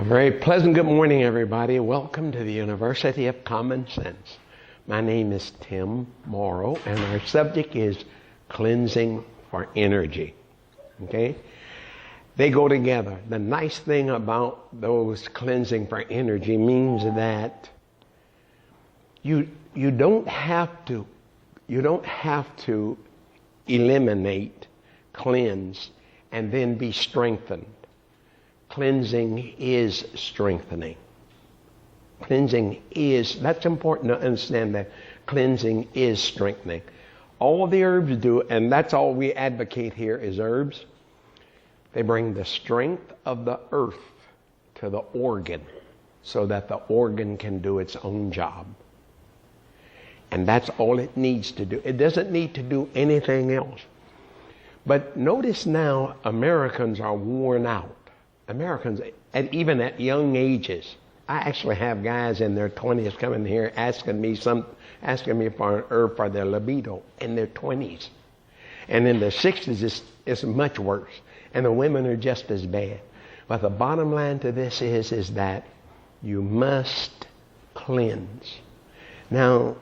A very pleasant good morning, everybody. Welcome to the University of Common Sense. My name is Tim Morrow, and our subject is cleansing for energy. Okay? They go together. The nice thing about those cleansing for energy means that you don't have to eliminate, cleanse, and then be strengthened. Cleansing is strengthening. That's important to understand, that cleansing is strengthening. All the herbs do, and that's all we advocate here is herbs. They bring the strength of the earth to the organ so that the organ can do its own job. And that's all it needs to do. It doesn't need to do anything else. But notice now, Americans are worn out. Americans, even at young ages. I actually have guys in their 20s coming here asking me for an herb for their libido in their 20s. And in their 60s, it's much worse. And the women are just as bad. But the bottom line to this is that you must cleanse. Now,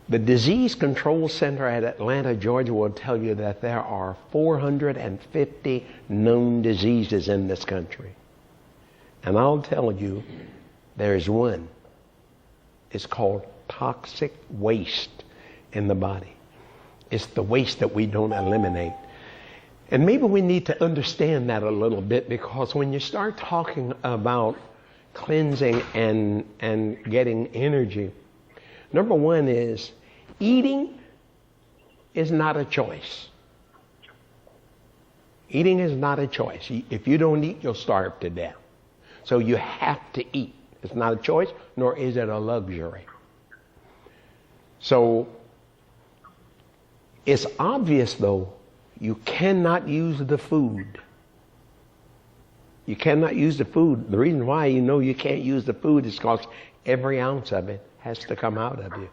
the Disease Control Center at Atlanta, Georgia will tell you that there are 450 known diseases in this country. And I'll tell you, there's one. It's called toxic waste in the body. It's the waste that we don't eliminate. And maybe we need to understand that a little bit, because when you start talking about cleansing and getting energy, number one is eating is not a choice. Eating is not a choice. If you don't eat, you'll starve to death. So you have to eat. It's not a choice, nor is it a luxury. So it's obvious, though, you cannot use the food. You cannot use the food. The reason why you know you can't use the food is because every ounce of it has to come out of you.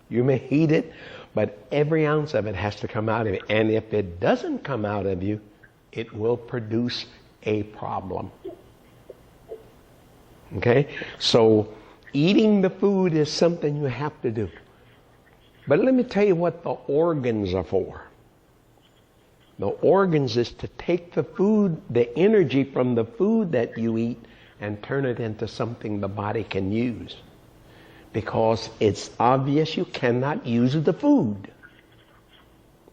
You may eat it, but every ounce of it has to come out of you. And if it doesn't come out of you, it will produce a problem. Okay? So eating the food is something you have to do. But let me tell you what the organs are for. The organs is to take the food, the energy from the food that you eat, and turn it into something the body can use. Because it's obvious you cannot use the food.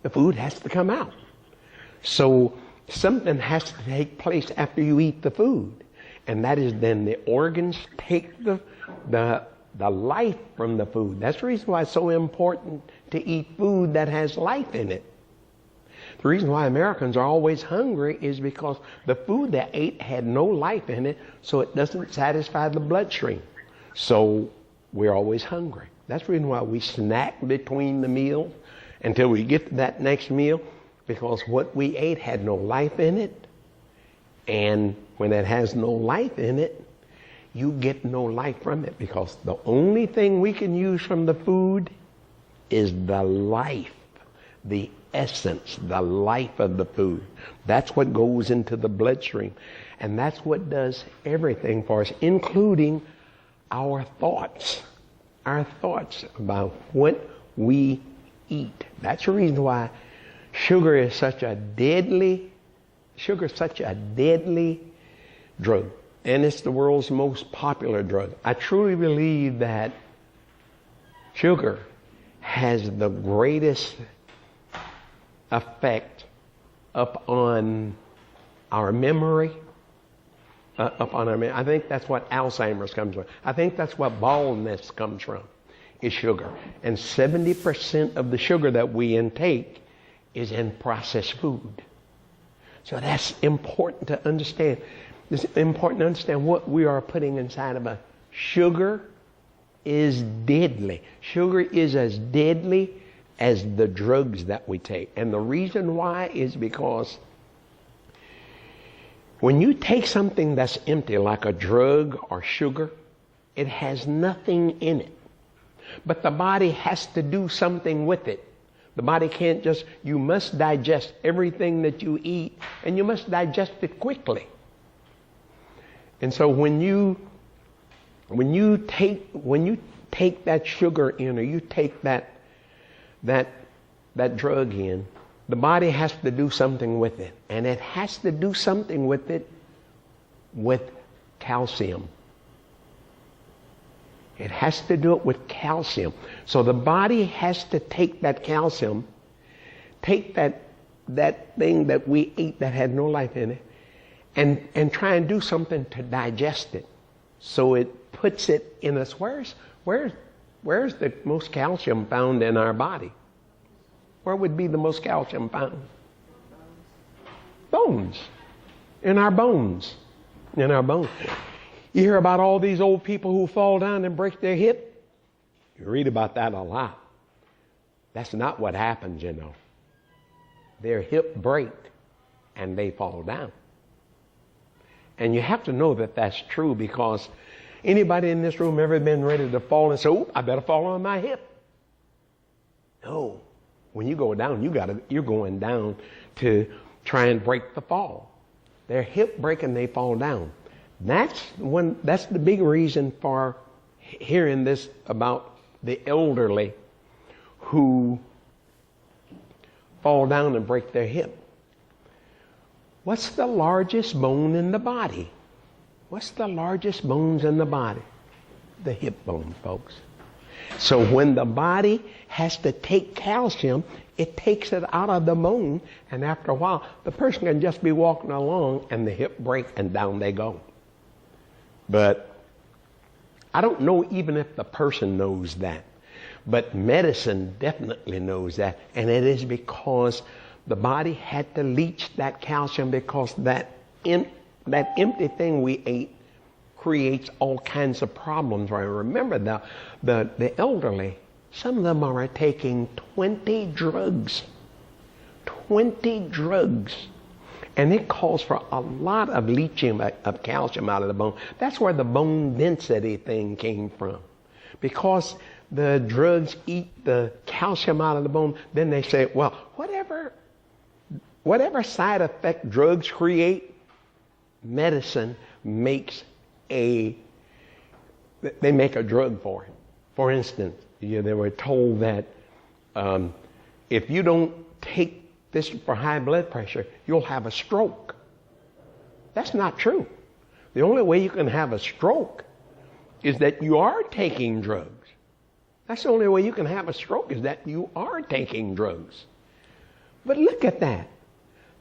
The food has to come out. So something has to take place after you eat the food. And that is then the organs take the life from the food. That's the reason why it's so important to eat food that has life in it. The reason why Americans are always hungry is because the food they ate had no life in it, so it doesn't satisfy the bloodstream. So we're always hungry. That's the reason why we snack between the meals until we get to that next meal, because what we ate had no life in it. And when it has no life in it, you get no life from it, because the only thing we can use from the food is the life, the essence, the life of the food. That's what goes into the bloodstream. And that's what does everything for us, including our thoughts about what we eat. That's the reason why sugar is such a deadly drug. And it's the world's most popular drug. I truly believe that sugar has the greatest effect upon our memory. I think that's what Alzheimer's comes from. I think that's what baldness comes from, is sugar. And 70% of the sugar that we intake is in processed food. So that's important to understand. It's important to understand what we are putting inside of us. Sugar is deadly. Sugar is as deadly as the drugs that we take. And the reason why is because when you take something that's empty, like a drug or sugar, it has nothing in it. But the body has to do something with it. The body can't just, you must digest everything that you eat, and you must digest it quickly. And so when you take that sugar in, or you take that drug in, the body has to do something with it. And it has to do something with it with calcium. It has to do it with calcium. So the body has to take that calcium, take that thing that we ate that had no life in it, and try and do something to digest it. So it puts it in us. Where's the most calcium found in our body? Where would be the most calcium found? Bones. In our bones. In our bones. You hear about all these old people who fall down and break their hip? You read about that a lot. That's not what happens, you know. Their hip break and they fall down. And you have to know that that's true, because anybody in this room ever been ready to fall and say, "Oh, I better fall on my hip"? No. When you go down, you're going down to try and break the fall. Their hip break and they fall down. That's the big reason for hearing this about the elderly who fall down and break their hip. What's the largest bone in the body? What's the largest bones in the body? The hip bone, folks. So when the body has to take calcium, it takes it out of the bone, and after a while, the person can just be walking along and the hip break and down they go. But I don't know even if the person knows that. But medicine definitely knows that, and it is because the body had to leach that calcium, because that empty thing we ate creates all kinds of problems. Right? Remember, the elderly, some of them are taking 20 drugs. 20 drugs. And it calls for a lot of leaching of calcium out of the bone. That's where the bone density thing came from. Because the drugs eat the calcium out of the bone, then they say, well, whatever side effect drugs create, medicine makes they make a drug for it. For instance, they were told that if you don't take this for high blood pressure, you'll have a stroke. That's not true. The only way you can have a stroke is that you are taking drugs. That's the only way you can have a stroke, is that you are taking drugs. But look at that.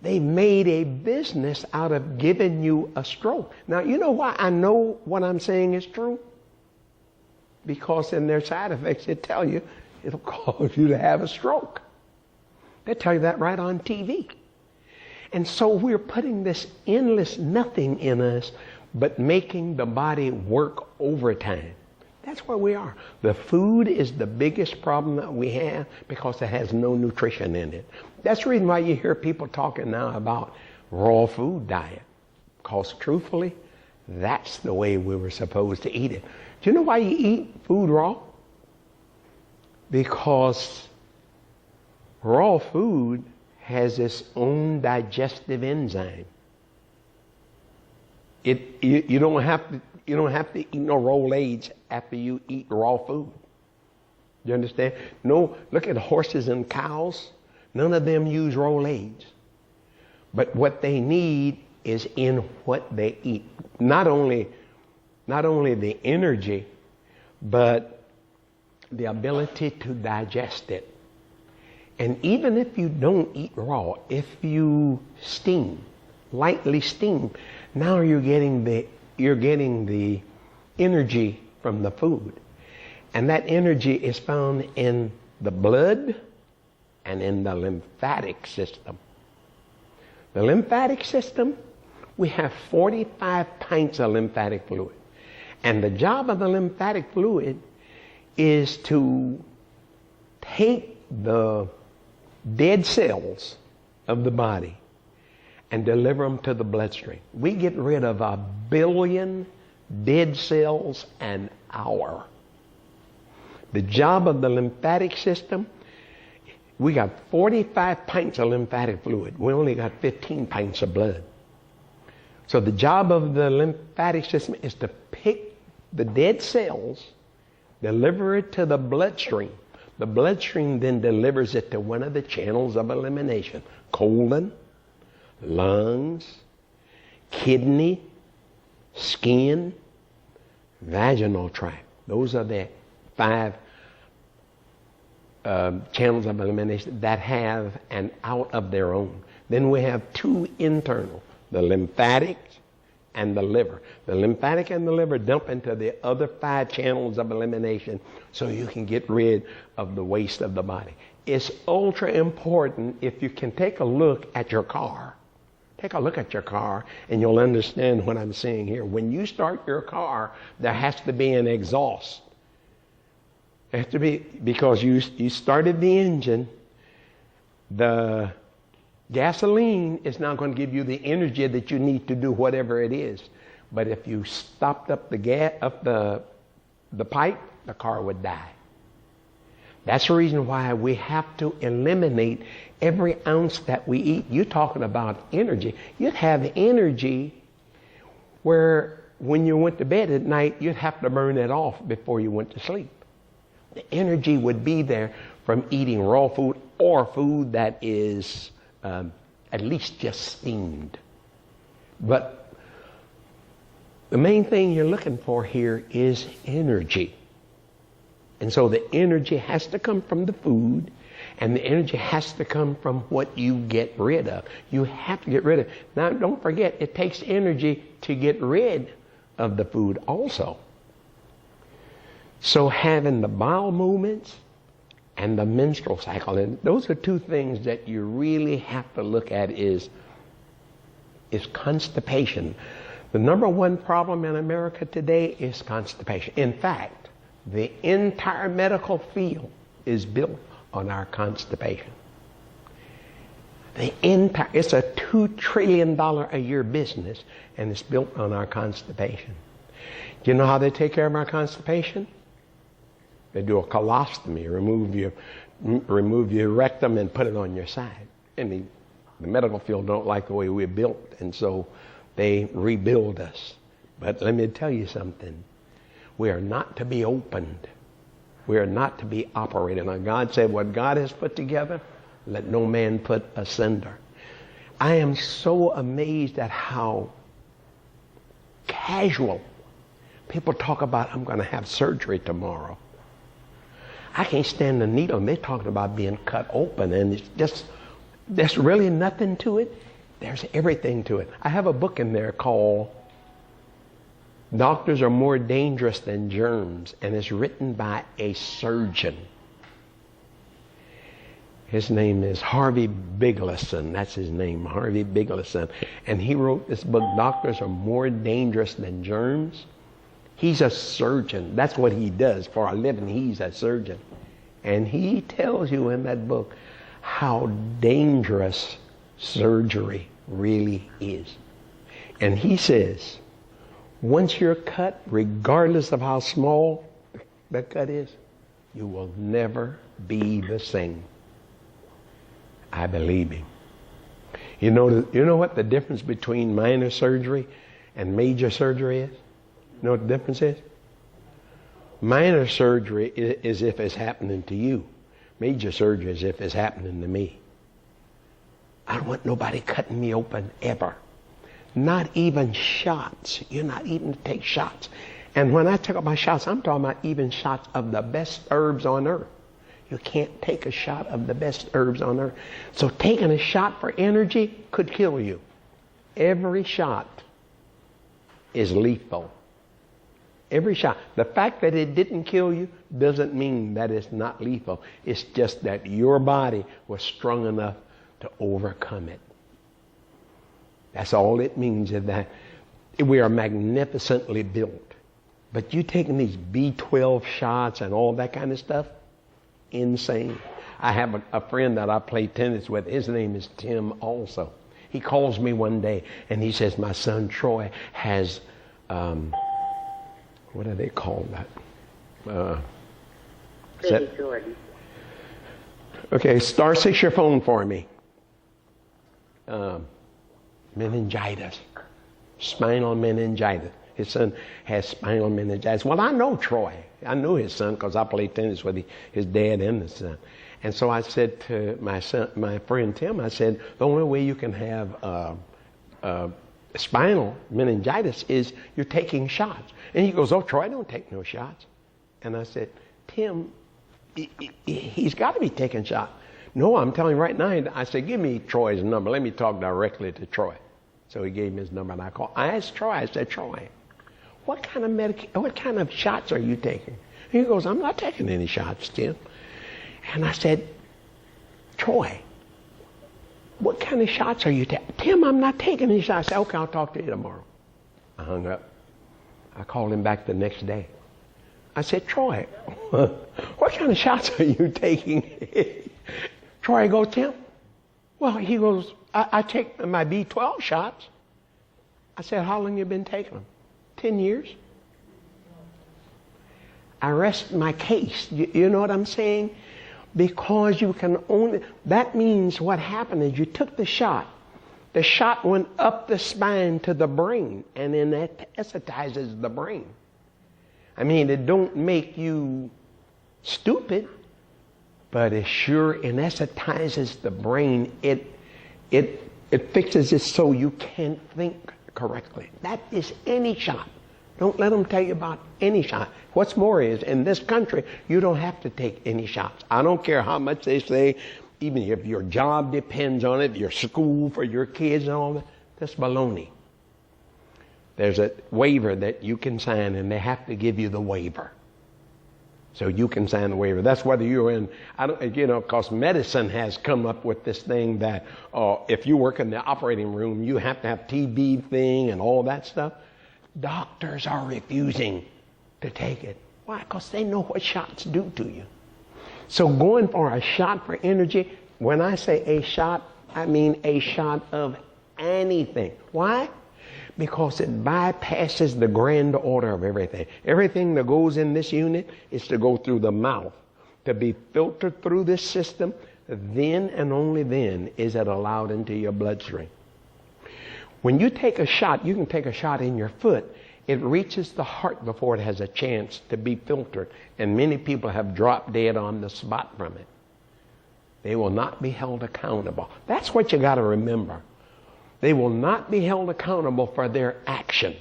They made a business out of giving you a stroke. Now, you know why I know what I'm saying is true? Because in their side effects, they tell you it'll cause you to have a stroke. They tell you that right on TV. And so we're putting this endless nothing in us, but making the body work overtime. That's where we are. The food is the biggest problem that we have, because it has no nutrition in it. That's the reason why you hear people talking now about raw food diet. Because truthfully, that's the way we were supposed to eat it. Do you know why you eat food raw? Because raw food has its own digestive enzyme. You don't have to eat no Rolaids after you eat raw food. You understand? No, look at horses and cows. None of them use Rolaids. But what they need is in what they eat. Not only the energy, but the ability to digest it. And even if you don't eat raw, if you lightly steam, now you're getting the energy from the food. And that energy is found in the blood and in the lymphatic system. The lymphatic system, we have 45 pints of lymphatic fluid. And the job of the lymphatic fluid is to take the dead cells of the body and deliver them to the bloodstream. We get rid of 1 billion dead cells an hour. The job of the lymphatic system We got 45 pints of lymphatic fluid. We only got 15 pints of blood. So the job of the lymphatic system is to pick the dead cells, deliver it to the bloodstream. The bloodstream then delivers it to one of the channels of elimination: colon, lungs, kidney, skin, vaginal tract. Those are the 5 channels of elimination that have an out of their own. Then we have 2 internal: the lymphatic and the liver. The lymphatic and the liver dump into the other 5 channels of elimination so you can get rid of the waste of the body. It's ultra important. If you can take a look at your car, take a look at your car and you'll understand what I'm saying here. When you start your car, there has to be an exhaust. It has to be, because you started the engine. The gasoline is not going to give you the energy that you need to do whatever it is. But if you stopped up the pipe, the car would die. That's the reason why we have to eliminate every ounce that we eat. You're talking about energy. You'd have energy where when you went to bed at night, you'd have to burn it off before you went to sleep. The energy would be there from eating raw food or food that is at least just steamed. But the main thing you're looking for here is energy. And so the energy has to come from the food, and the energy has to come from what you get rid of. You have to get rid of it. Now, don't forget, it takes energy to get rid of the food also. So having the bowel movements and the menstrual cycle, and those are 2 things that you really have to look at is constipation. The number 1 problem in America today is constipation. In fact, the entire medical field is built on our constipation. It's a $2 trillion a year business, and it's built on our constipation. Do you know how they take care of our constipation? They do a colostomy, remove your rectum and put it on your side. And the medical field don't like the way we're built, and so they rebuild us. But let me tell you something. We are not to be opened. We are not to be operated on. God said, what God has put together, let no man put asunder. I am so amazed at how casual people talk about, I'm going to have surgery tomorrow. I can't stand the needle, and they're talking about being cut open, and it's just, there's really nothing to it. There's everything to it. I have a book in there called Doctors Are More Dangerous Than Germs, and it's written by a surgeon. His name is Harvey Bigleson. That's his name, Harvey Bigleson. And he wrote this book, Doctors Are More Dangerous Than Germs. He's a surgeon. That's what he does for a living. He's a surgeon. And he tells you in that book how dangerous surgery really is. And he says, once you're cut, regardless of how small that cut is, you will never be the same. I believe him. You know what the difference between minor surgery and major surgery is? You know what the difference is? Minor surgery is if it's happening to you. Major surgery is if it's happening to me. I don't want nobody cutting me open ever. Not even shots. You're not even to take shots. And when I talk about shots, I'm talking about even shots of the best herbs on earth. You can't take a shot of the best herbs on earth. So taking a shot for energy could kill you. Every shot is lethal. Every shot. The fact that it didn't kill you doesn't mean that it's not lethal. It's just that your body was strong enough to overcome it. That's all it means, is that we are magnificently built. But you taking these B12 shots and all that kind of stuff, insane. I have a friend that I play tennis with. His name is Tim also. He calls me one day and he says, my son Troy has, what do they call that? Okay, star 6 your phone for me. Meningitis. Spinal meningitis. His son has spinal meningitis. Well, I know Troy. I knew his son because I played tennis with his dad and his son. And so I said to my friend Tim, I said, the only way you can have spinal meningitis is you're taking shots. And he goes, oh, Troy, don't take no shots. And I said, Tim, he's got to be taking shots. No, I'm telling you right now. I said, give me Troy's number. Let me talk directly to Troy. So he gave me his number, and I called. I asked Troy. I said, Troy, what kind of shots are you taking? He goes, I'm not taking any shots, Tim. And I said, Troy, what kind of shots are you taking? Tim, I'm not taking any shots. I said, okay, I'll talk to you tomorrow. I hung up. I called him back the next day. I said, Troy, what kind of shots are you taking? Troy goes, Tim, well, he goes, I take my B12 shots. I said, how long you been taking them? 10 years. I rest my case. You know what I'm saying? Because you can only, that means what happened is you took the shot. The shot went up the spine to the brain, and then that anesthetizes the brain. I mean, it don't make you stupid, but it sure anesthetizes the brain. It fixes it so you can't think correctly. That is any shot. Don't let them tell you about any shot. What's more is, in this country, you don't have to take any shots. I don't care how much they say, even if your job depends on it, your school for your kids and all that. That's baloney. There's a waiver that you can sign, and they have to give you the waiver. So you can sign the waiver. That's whether you're in, because medicine has come up with this thing that if you work in the operating room, you have to have TB thing and all that stuff. Doctors are refusing to take it. Why? Because they know what shots do to you. So going for a shot for energy, when I say a shot, I mean a shot of anything. Why? Because it bypasses the grand order of everything. Everything that goes in this unit is to go through the mouth, to be filtered through this system. Then and only then is it allowed into your bloodstream. When you take a shot, you can take a shot in your foot. It reaches the heart before it has a chance to be filtered. And many people have dropped dead on the spot from it. They will not be held accountable. That's what you got to remember. They will not be held accountable for their actions.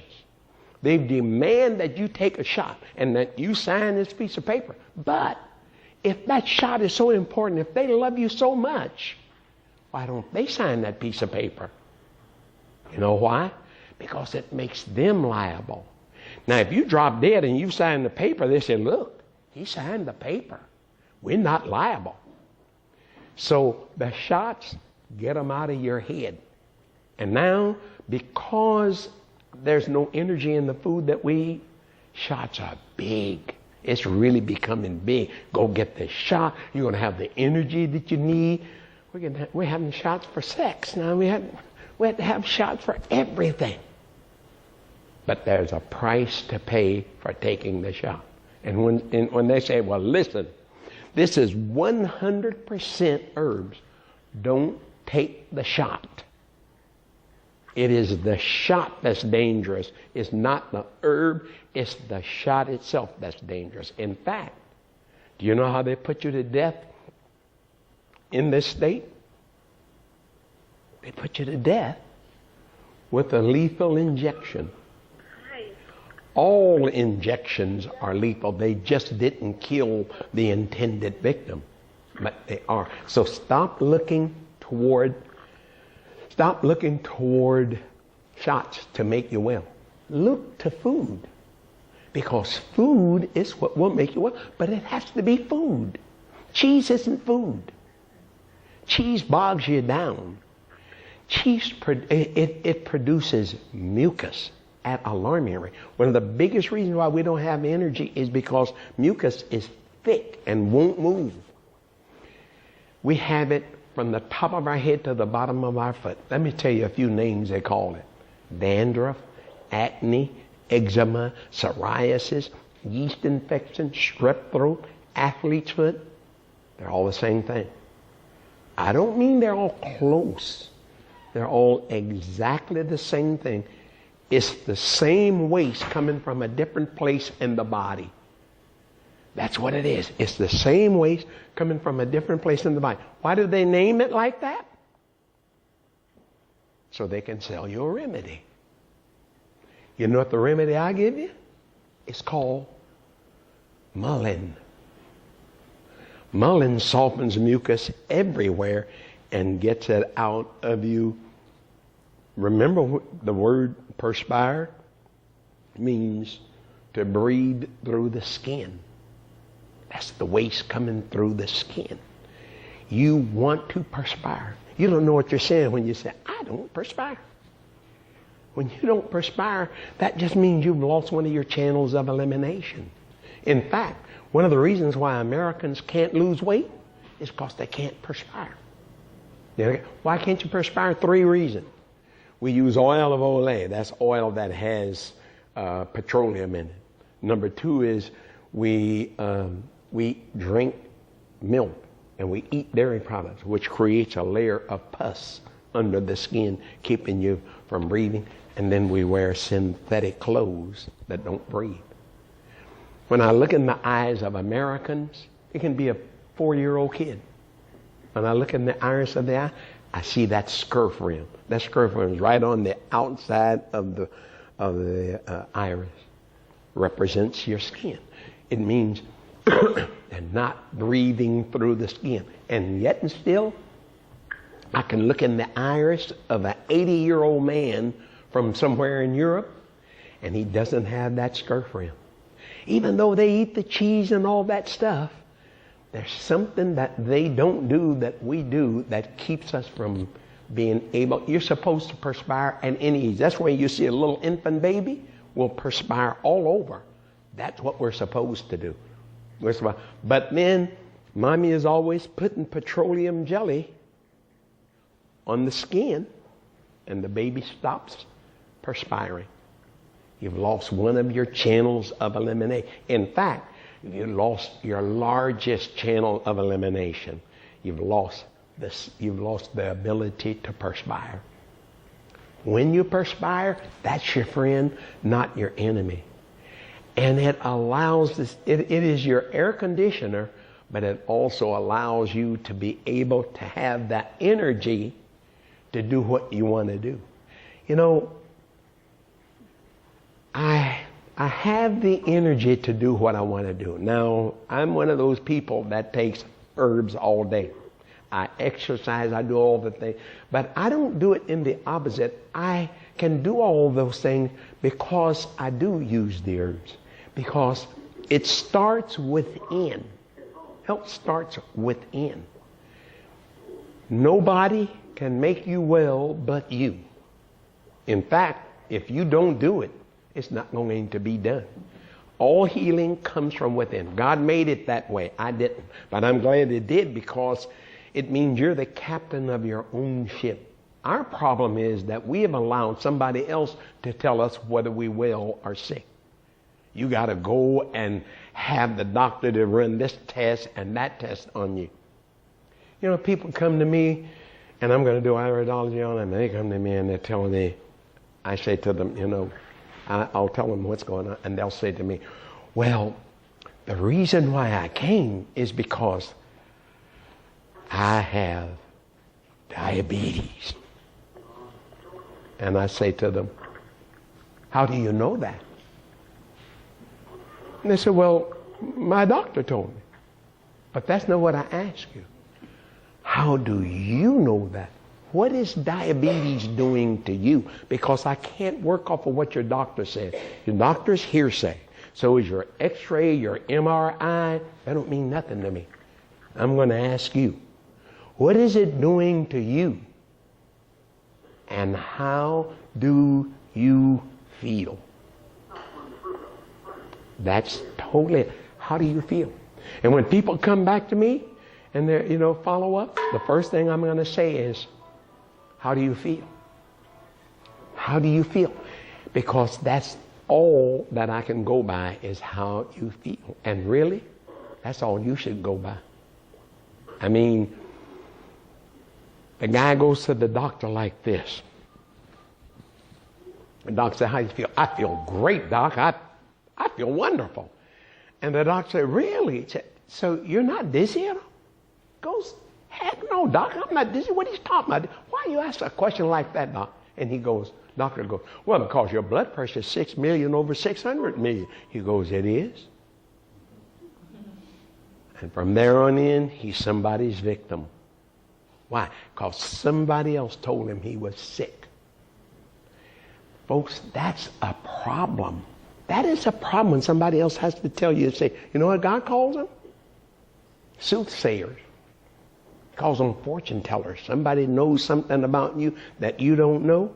They demand that you take a shot and that you sign this piece of paper. But if that shot is so important, if they love you so much, why don't they sign that piece of paper? You know why? Because it makes them liable. Now, if you drop dead and you sign the paper, they say, look, he signed the paper. We're not liable. So the shots, get them out of your head. And now, because there's no energy in the food that we eat, shots are big. It's really becoming big. Go get the shot. You're going to have the energy that you need. We're having shots for sex. Now we have to have shots for everything. But there's a price to pay for taking the shot. And when they say, well, listen, this is 100% herbs, don't take the shot. It is the shot that's dangerous. It's not the herb, it's the shot itself that's dangerous. In fact, do you know how they put you to death in this state? They put you to death with a lethal injection. All injections are lethal. They just didn't kill the intended victim, but they are. So stop looking toward shots to make you well. Look to food, because food is what will make you well, but it has to be food. Cheese isn't food. Cheese bogs you down. Cheese, it produces mucus at alarming rate. One of the biggest reasons why we don't have energy is because mucus is thick and won't move. We have it from the top of our head to the bottom of our foot. Let me tell you a few names they call it. Dandruff, acne, eczema, psoriasis, yeast infection, strep throat, athlete's foot. They're all the same thing. I don't mean they're all close. They're all exactly the same thing. It's the same waste coming from a different place in the body. That's what it is. It's the same waste coming from a different place in the body. Why do they name it like that? So they can sell you a remedy. You know what the remedy I give you? It's called mullein. Mullein softens mucus everywhere and gets it out of you. Remember, the word perspire means to breathe through the skin. That's the waste coming through the skin. You want to perspire. You don't know what you're saying when you say, I don't perspire. When you don't perspire, that just means you've lost one of your channels of elimination. In fact, one of the reasons why Americans can't lose weight is because they can't perspire. Why can't you perspire? 3 reasons. We use oil of Olay. That's oil that has petroleum in it. Number 2 is we drink milk and we eat dairy products, which creates a layer of pus under the skin, keeping you from breathing. And then we wear synthetic clothes that don't breathe. When I look in the eyes of Americans, it can be a 4-year-old kid. When I look in the iris of the eye, I see that scurf rim. That scurf rim is right on the outside of the iris. Represents your skin. It means and not breathing through the skin. And yet and still, I can look in the iris of an 80-year-old man from somewhere in Europe, and he doesn't have that scurf rim. Even though they eat the cheese and all that stuff, there's something that they don't do that we do that keeps us from being able. You're supposed to perspire at any age. That's why you see a little infant baby will perspire all over. That's what we're supposed to do. But then, mommy is always putting petroleum jelly on the skin, and the baby stops perspiring. You've lost one of your channels of elimination. In fact, you lost your largest channel of elimination. You've lost the ability to perspire. When you perspire, that's your friend, not your enemy. And it allows this, it is your air conditioner, but it also allows you to be able to have that energy to do what you want to do. You know, I have the energy to do what I want to do. Now, I'm one of those people that takes herbs all day. I exercise, I do all the things, but I don't do it in the opposite. I can do all those things because I do use the herbs. Because it starts within. Health starts within. Nobody can make you well but you. In fact, if you don't do it, it's not going to be done. All healing comes from within. God made it that way. I didn't. But I'm glad it did, because it means you're the captain of your own ship. Our problem is that we have allowed somebody else to tell us whether we're well or sick. You got to go and have the doctor to run this test and that test on you. You know, people come to me, and I'm going to do iridology on them, and they come to me and they're telling me, I say to them, you know, I'll tell them what's going on, and they'll say to me, well, the reason why I came is because I have diabetes. And I say to them, how do you know that? And they said, well, my doctor told me. But that's not what I asked you. How do you know that? What is diabetes doing to you? Because I can't work off of what your doctor said. Your doctor's hearsay. So is your x-ray, your MRI. That don't mean nothing to me. I'm going to ask you, what is it doing to you? And how do you feel? That's totally, how do you feel? And when people come back to me and they're, follow up, the first thing I'm going to say is, how do you feel? How do you feel? Because that's all that I can go by, is how you feel. And really, that's all you should go by. I mean, The guy goes to the doctor like this. The doctor said, how do you feel? I feel great, doc. I feel wonderful. And the doctor said, really? So you're not dizzy at all? Goes, heck no, doc. I'm not dizzy. What are you talking about? Why you ask a question like that, doc? And he goes, doctor goes, well, because your blood pressure is 6 million over 600 million. He goes, it is? And from there on in, he's somebody's victim. Why? Because somebody else told him he was sick. Folks, that's a problem. That is a problem when somebody else has to tell you and say, you know what God calls them? Soothsayers. He calls them fortune tellers. Somebody knows something about you that you don't know.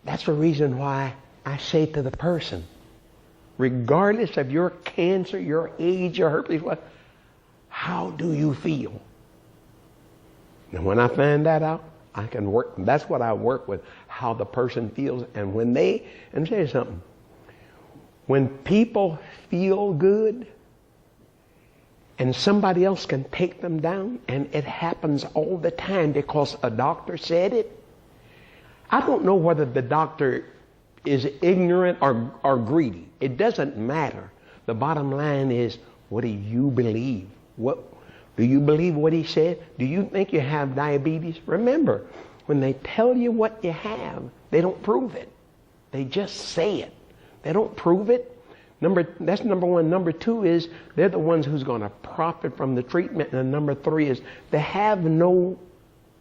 That's the reason why I say to the person, regardless of your cancer, your age, your herpes, what, how do you feel? And when I find that out, I can work. That's what I work with, how the person feels. And when they, and say something, when people feel good and somebody else can take them down, and it happens all the time because a doctor said it, I don't know whether the doctor is ignorant or greedy. It doesn't matter. The bottom line is, what do you believe? What do you believe what he said? Do you think you have diabetes? Remember, when they tell you what you have, they don't prove it. They just say it. They don't prove it. That's number one. Number two is they're the ones who's going to profit from the treatment. And number three is they have no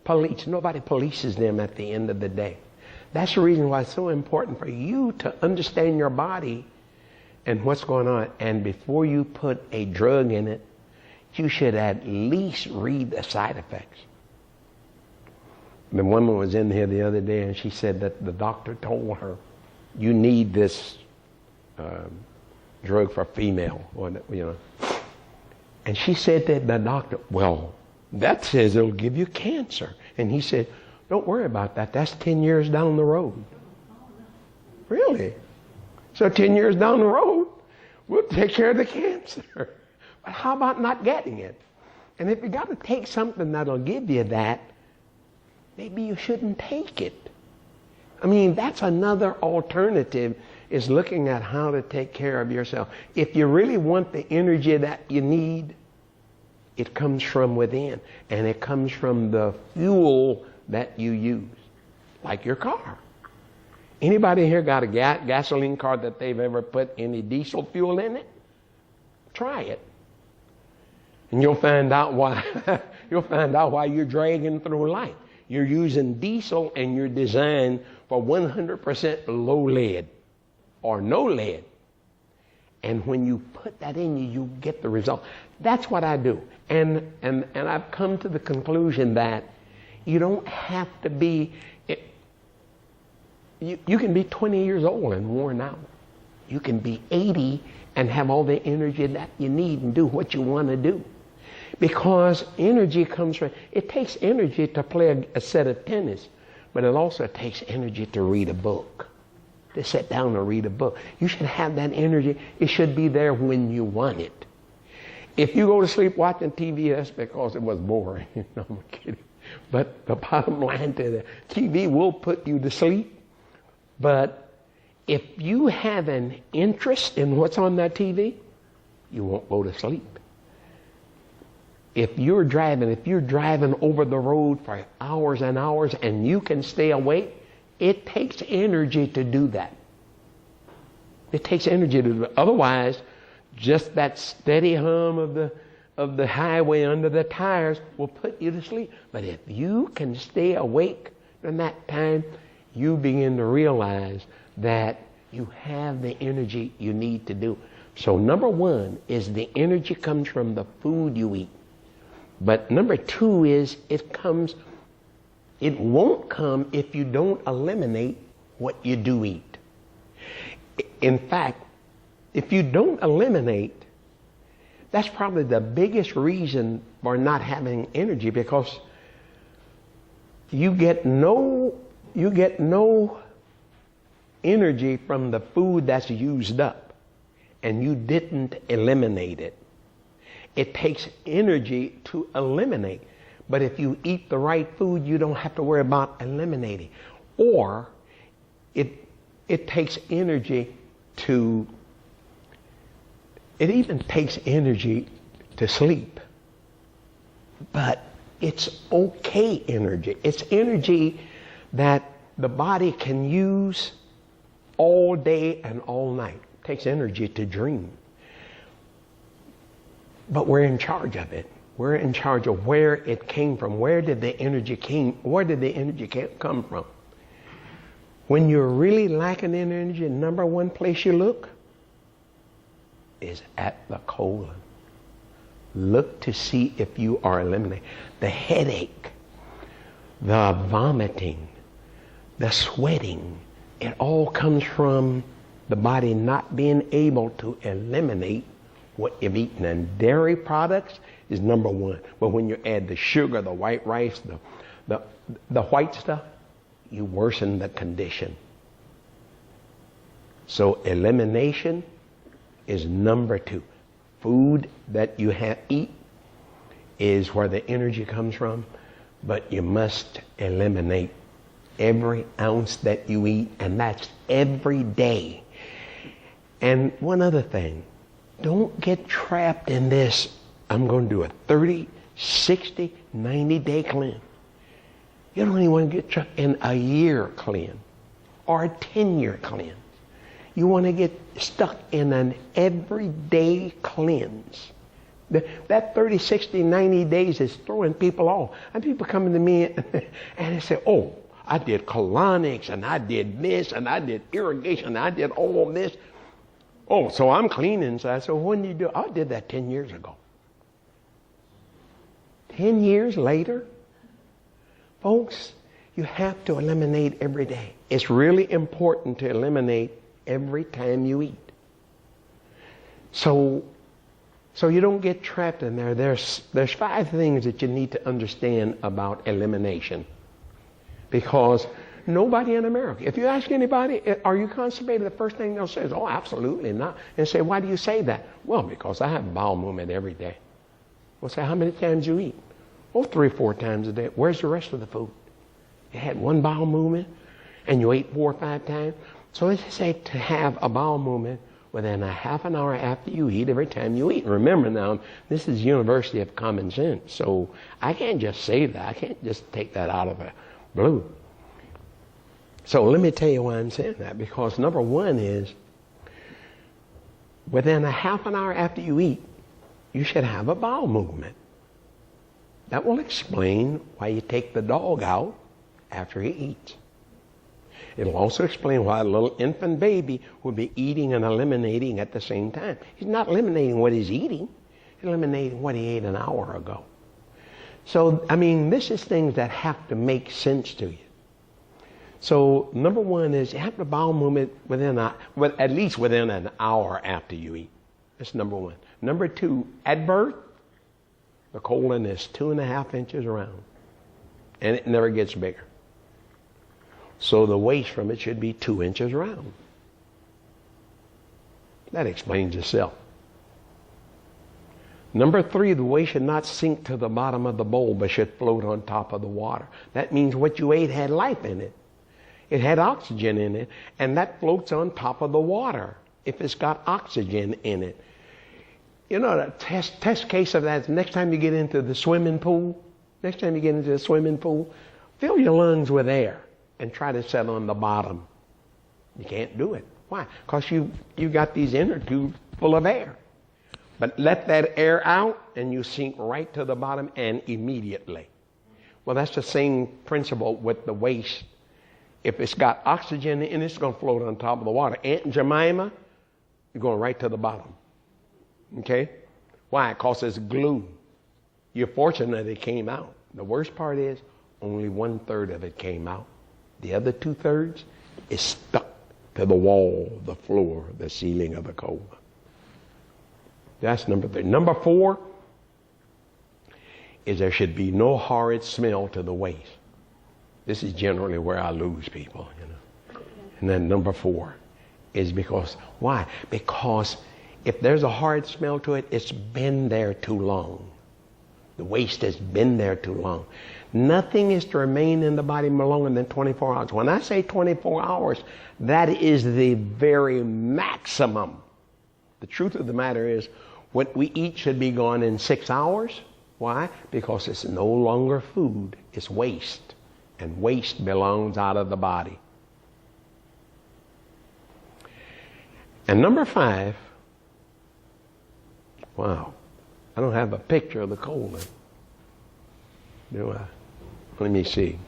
police. Nobody polices them at the end of the day. That's the reason why it's so important for you to understand your body and what's going on. And before you put a drug in it, you should at least read the side effects. The woman was in here the other day and she said that the doctor told her, you need this drug for female, or, you know. And she said that the doctor, well, that says it'll give you cancer. And he said, don't worry about that. That's 10 years down the road. Really? So 10 years down the road, we'll take care of the cancer. But how about not getting it? And if you got to take something that'll give you that, maybe you shouldn't take it. I mean, that's another alternative, is looking at how to take care of yourself. If you really want the energy that you need, it comes from within. And it comes from the fuel that you use, like your car. Anybody here got a gasoline car that they've ever put any diesel fuel in it? Try it. And you'll find out why. You'll find out why you're dragging through life. You're using diesel and you're designed for 100% low lead or no lead. And when you put that in you get the result. That's what I do. And I've come to the conclusion that you don't have to be, you can be 20 years old and worn out. You can be 80 and have all the energy that you need and do what you want to do. Because energy comes from, it takes energy to play a set of tennis, but it also takes energy to read a book, to sit down and read a book. You should have that energy. It should be there when you want it. If you go to sleep watching TV, that's because it was boring. No, I'm kidding. But the bottom line to the TV will put you to sleep. But if you have an interest in what's on that TV, you won't go to sleep. If you're driving over the road for hours and hours and you can stay awake, it takes energy to do that. It takes energy to do it. Otherwise, just that steady hum of the highway under the tires will put you to sleep. But if you can stay awake during that time, you begin to realize that you have the energy you need to do. So number one is the energy comes from the food you eat. But number two is it won't come if you don't eliminate what you do eat. In fact, if you don't eliminate, that's probably the biggest reason for not having energy, because you get no energy from the food that's used up and you didn't eliminate it. It takes energy to eliminate. But if you eat the right food, you don't have to worry about eliminating. Or it takes energy to, it even takes energy to sleep. But it's okay energy. It's energy that the body can use all day and all night. It takes energy to dream. But we're in charge of it. We're in charge of where it came from. Where did the energy come from? When you're really lacking in energy, the number one place you look is at the colon. Look to see if you are eliminating. The headache, the vomiting, the sweating, it all comes from the body not being able to eliminate what you've eaten. And dairy products is number one. But when you add the sugar, the white rice, the white stuff, you worsen the condition. So elimination is number two. Food that you eat is where the energy comes from, but you must eliminate every ounce that you eat, and that's every day. And one other thing, don't get trapped in this, I'm going to do a 30, 60, 90-day cleanse. You don't even want to get trapped in a year cleanse or a 10-year cleanse. You want to get stuck in an everyday cleanse. That 30, 60, 90 days is throwing people off. And people coming to me and they say, oh, I did colonics and I did this and I did irrigation and I did all this. Oh, so I'm cleaning. So I said, when did you do it? I did that 10 years ago. 10 years later? Folks, you have to eliminate every day. It's really important to eliminate every time you eat. So you don't get trapped in there. There's 5 things that you need to understand about elimination. Because nobody in America, if you ask anybody, are you constipated? The first thing they'll say is, oh, absolutely not. And say, why do you say that? Well, because I have bowel movement every day. We'll say, how many times you eat? Oh, 3 or 4 times a day. Where's the rest of the food? You had one bowel movement and you ate 4 or 5 times. So let's say to have a bowel movement within a half an hour after you eat, every time you eat. Remember now, this is University of Common Sense. So I can't just say that. I can't just take that out of the blue. So let me tell you why I'm saying that. Because number one is, within a half an hour after you eat, you should have a bowel movement. That will explain why you take the dog out after he eats. It'll also explain why a little infant baby will be eating and eliminating at the same time. He's not eliminating what he's eating. He's eliminating what he ate an hour ago. So, I mean, this is things that have to make sense to you. So, number one is you have the bowel movement at least within an hour after you eat. That's number one. Number two, at birth, the colon is 2.5 inches around. And it never gets bigger. So the waste from it should be 2 inches round. That explains itself. Number 3, the waste should not sink to the bottom of the bowl, but should float on top of the water. That means what you ate had life in it. It had oxygen in it, and that floats on top of the water if it's got oxygen in it. You know, the test case of that is next time you get into the swimming pool, fill your lungs with air and try to settle on the bottom. You can't do it. Why? Because you got these inner tubes full of air. But let that air out and you sink right to the bottom and immediately. Well, that's the same principle with the waste. If it's got oxygen in it, it's going to float on top of the water. Aunt Jemima, you're going right to the bottom. Okay? Why? Because it's glue. You're fortunate it came out. The worst part is only 1/3 of it came out. The other 2/3 is stuck to the wall, the floor, the ceiling of the colon. That's number 3. Number 4 is there should be no horrid smell to the waste. This is generally where I lose people, you know. And then number 4 is because, why? Because if there's a horrid smell to it, it's been there too long. The waste has been there too long. Nothing is to remain in the body longer than 24 hours. When I say 24 hours, that is the very maximum. The truth of the matter is, what we eat should be gone in 6 hours. Why? Because it's no longer food, it's waste. And waste belongs out of the body. And number 5, wow, I don't have a picture of the colon, do I? Let me see.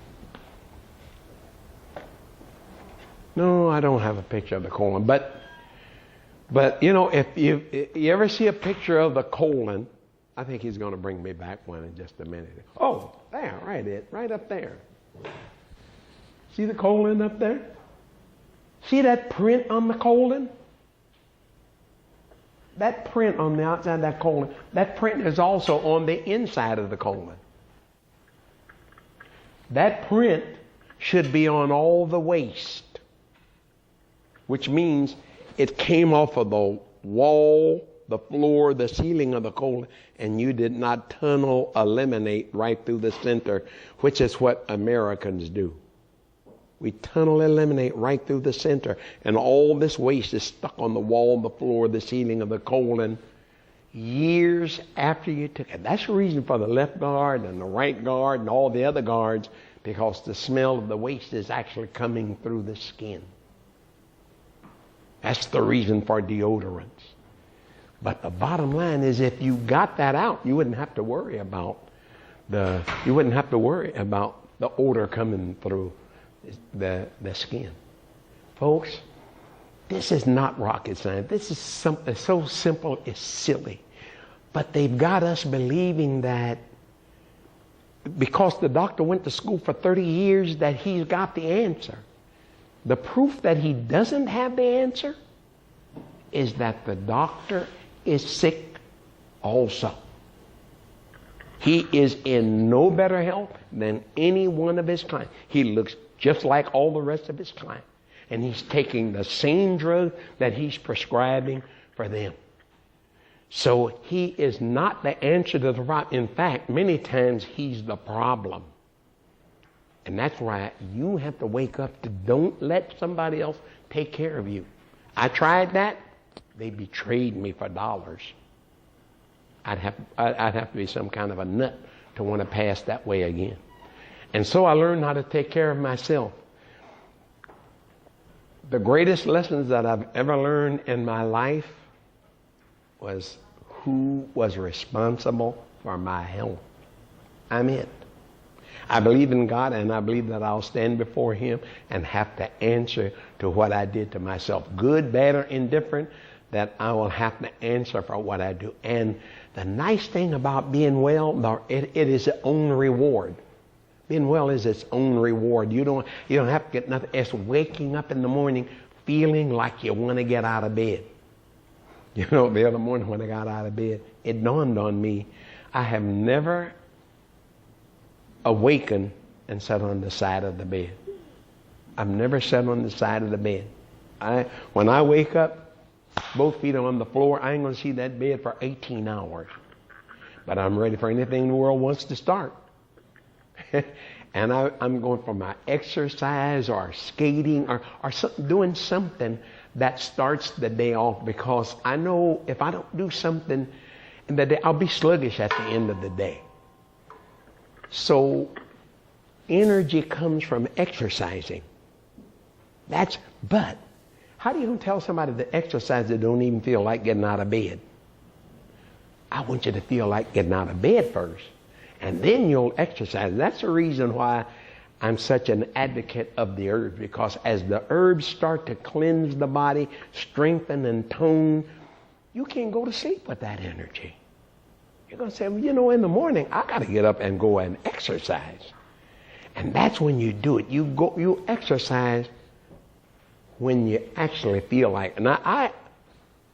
No, I don't have a picture of the colon. But you know, if you ever see a picture of the colon, I think he's going to bring me back one in just a minute. Oh, there, right up there. See the colon up there? See that print on the colon? That print on the outside of that colon, that print is also on the inside of the colon. That print should be on all the waste, which means it came off of the wall, the floor, the ceiling of the colon, and you did not tunnel eliminate right through the center, which is what Americans do. We tunnel eliminate right through the center, and all this waste is stuck on the wall, the floor, the ceiling of the colon years after you took it. That's the reason for the left guard and the right guard and all the other guards, because the smell of the waste is actually coming through the skin. That's the reason for deodorants. But the bottom line is, if you got that out, you wouldn't have to worry about the odor coming through the skin. Folks, this is not rocket science. This is something so simple it's silly. But they've got us believing that because the doctor went to school for 30 years that he's got the answer. The proof that he doesn't have the answer is that the doctor is sick also. He is in no better health than any one of his clients. He looks just like all the rest of his clients. And he's taking the same drug that he's prescribing for them. So he is not the answer to the problem. In fact, many times he's the problem. And that's why you have to wake up to don't let somebody else take care of you. I tried that. They betrayed me for dollars. I'd have to be some kind of a nut to want to pass that way again. And so I learned how to take care of myself. The greatest lessons that I've ever learned in my life was who was responsible for my health. I'm it. I believe in God, and I believe that I'll stand before Him and have to answer to what I did to myself. Good, bad, or indifferent, that I will have to answer for what I do. And the nice thing about being well, it is its own reward. Being well is its own reward. You don't have to get nothing. It's waking up in the morning feeling like you want to get out of bed. You know, the other morning when I got out of bed, it dawned on me, I have never awakened and sat on the side of the bed. I've never sat on the side of the bed. When I wake up, both feet are on the floor, I ain't going to see that bed for 18 hours. But I'm ready for anything the world wants to start. And I'm going for my exercise or skating or doing something that starts the day off, because I know if I don't do something in the day, I'll be sluggish at the end of the day. So energy comes from exercising. But how do you tell somebody to exercise that don't even feel like getting out of bed? I want you to feel like getting out of bed first, and then you'll exercise. That's the reason why I'm such an advocate of the herbs, because as the herbs start to cleanse the body, strengthen and tone, you can't go to sleep with that energy. You're going to say, well, in the morning, I got to get up and go and exercise. And that's when you do it. You exercise when you actually feel like it. Now,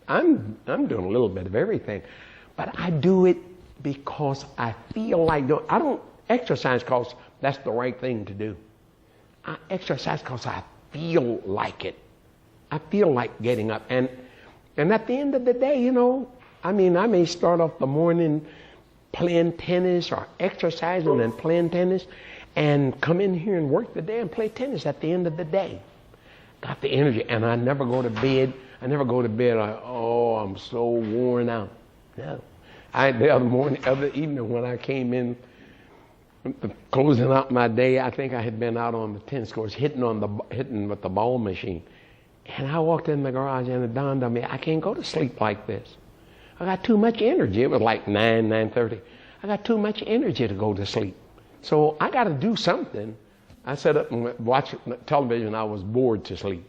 I'm doing a little bit of everything, but I do it because I feel like doing. I don't exercise because that's the right thing to do. I exercise because I feel like it. I feel like getting up. And at the end of the day, I may start off the morning playing tennis or exercising and playing tennis and come in here and work the day and play tennis at the end of the day. Got the energy, and I never go to bed. I never go to bed like, oh, I'm so worn out. No. The other evening when I came in, closing out my day, I think I had been out on the tennis course hitting with the ball machine. And I walked in the garage and it dawned on me, I can't go to sleep like this. I got too much energy. It was like 9:30. I got too much energy to go to sleep. So I got to do something. I sat up and watched television. I was bored to sleep.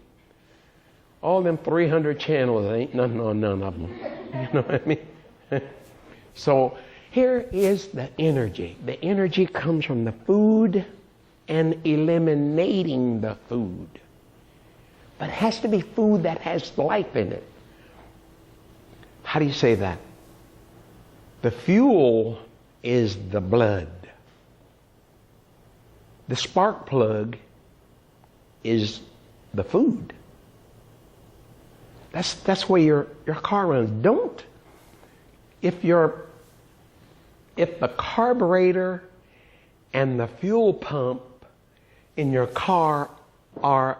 All them 300 channels, ain't nothing on none of them. You know what I mean? So here is the energy. The energy comes from the food and eliminating the food. But it has to be food that has life in it. How do you say that? The fuel is the blood. The spark plug is the food. That's where your car runs. If the carburetor and the fuel pump in your car are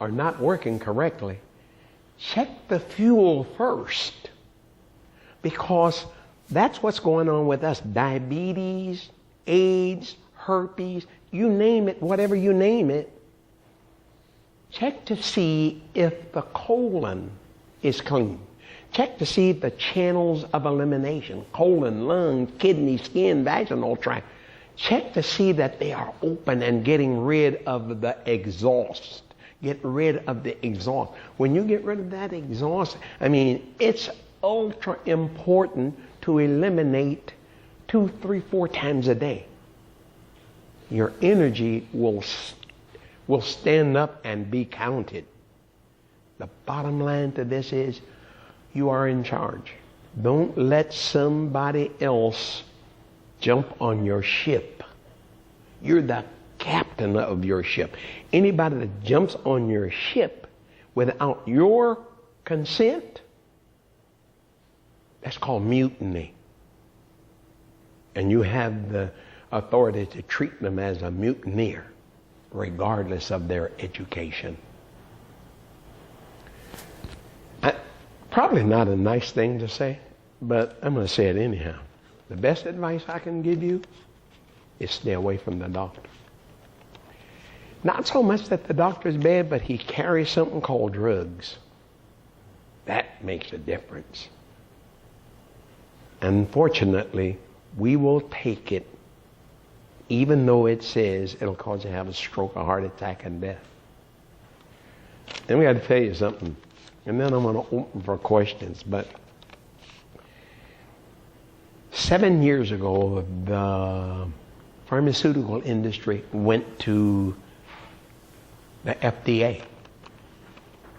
not working correctly, check the fuel first, because that's what's going on with us. Diabetes, AIDS, herpes, you name it, whatever you name it. Check to see if the colon is clean. Check to see if the channels of elimination, colon, lung, kidney, skin, vaginal tract, check to see that they are open and getting rid of the exhaust. Get rid of the exhaust. When you get rid of that exhaust, it's ultra important to eliminate 2, 3, 4 times a day. Your energy will stand up and be counted. The bottom line to this is you are in charge. Don't let somebody else jump on your ship. You're the captain of your ship. Anybody that jumps on your ship without your consent, that's called mutiny. And you have the authority to treat them as a mutineer, regardless of their education. Probably not a nice thing to say, but I'm going to say it anyhow. The best advice I can give you is stay away from the doctor. Not so much that the doctor's bad, but he carries something called drugs. That makes a difference. Unfortunately, we will take it even though it says it'll cause you to have a stroke, a heart attack, and death. Then we got to tell you something. And then I'm going to open for questions. But 7 years ago, the pharmaceutical industry went to the FDA.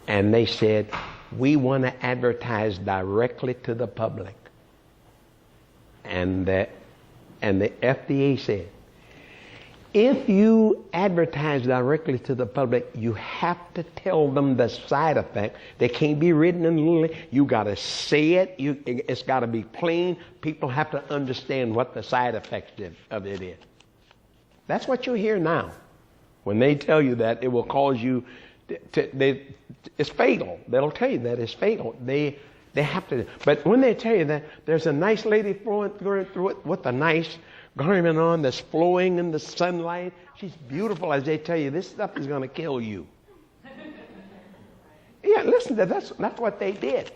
And they said, we want to advertise directly to the public. And the FDA said, if you advertise directly to the public, you have to tell them the side effect. They can't be written in little. You got to say it. It's got to be plain. People have to understand what the side effect of it is. That's what you hear now. When they tell you that, it will cause you it's fatal. They'll tell you that it's fatal. They have to. But when they tell you that there's a nice lady going through it with a nice garment on that's flowing in the sunlight, she's beautiful, as they tell you, this stuff is going to kill you. Yeah, listen, that's what they did.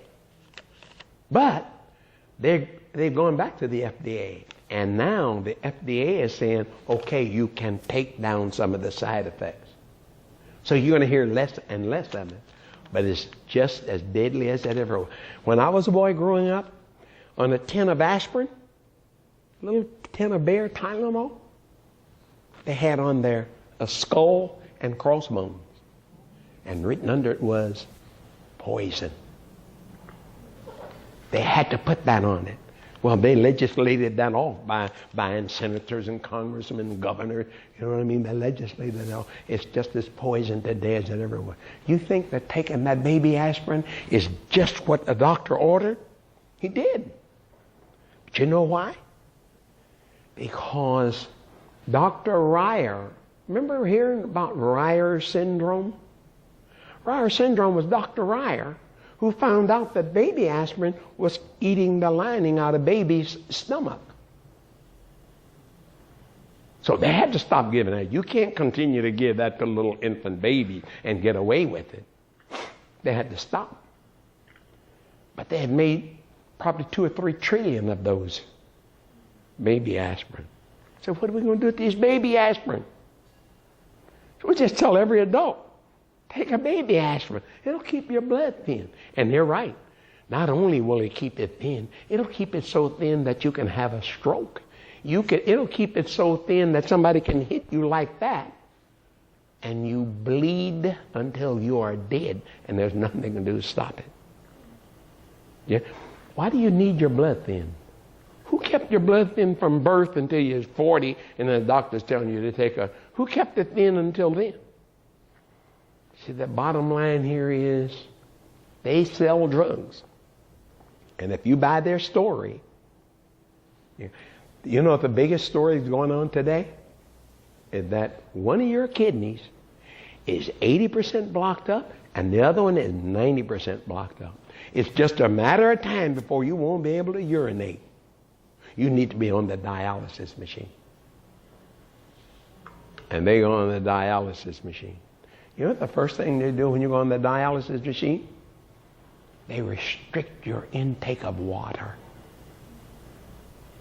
But they're going back to the FDA. And now the FDA is saying, okay, you can take down some of the side effects. So you're going to hear less and less of it. But it's just as deadly as that ever was. When I was a boy growing up, on a tin of aspirin, a little tin of Bayer Tylenol, they had on there a skull and crossbones. And written under it was poison. They had to put that on it. Well, they legislated that off by buying senators and congressmen and governors. You know what I mean? They legislated it off. It's just as poison today as it ever was. You think that taking that baby aspirin is just what the doctor ordered? He did. But you know why? Because Dr. Ryer, remember hearing about Ryer syndrome? Ryer syndrome was Dr. Ryer who found out that baby aspirin was eating the lining out of baby's stomach. So they had to stop giving that. You can't continue to give that to a little infant baby and get away with it. They had to stop. But they had made probably 2 or 3 trillion of those baby aspirin. So what are we going to do with these baby aspirin? So we just tell every adult, take a baby aspirin. It'll keep your blood thin. And they're right. Not only will it keep it thin, it'll keep it so thin that you can have a stroke. It'll keep it so thin that somebody can hit you like that and you bleed until you are dead and there's nothing they can do to stop it. Yeah? Why do you need your blood thin? Who kept your blood thin from birth until you're 40 and the doctor's telling you to take who kept it thin until then? See, the bottom line here is they sell drugs. And if you buy their story, you know what the biggest story is going on today? Is that one of your kidneys is 80% blocked up and the other one is 90% blocked up. It's just a matter of time before you won't be able to urinate. You need to be on the dialysis machine. And they go on the dialysis machine. You know what the first thing they do when you go on the dialysis machine? They restrict your intake of water.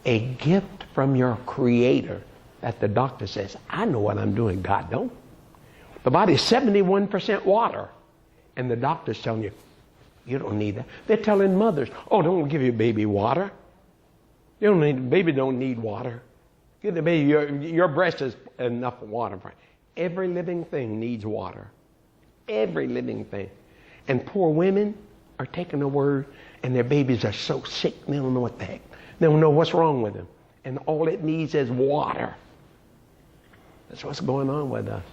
A gift from your Creator that the doctor says, I know what I'm doing, God don't. The body's 71% water. And the doctor's telling you, you don't need that. They're telling mothers, oh, don't give your baby water. Baby don't need water. Give the baby, your breast is enough water for it. Every living thing needs water. Every living thing. And poor women are taking the word and their babies are so sick they don't know what the heck. They don't know what's wrong with them. And all it needs is water. That's what's going on with us.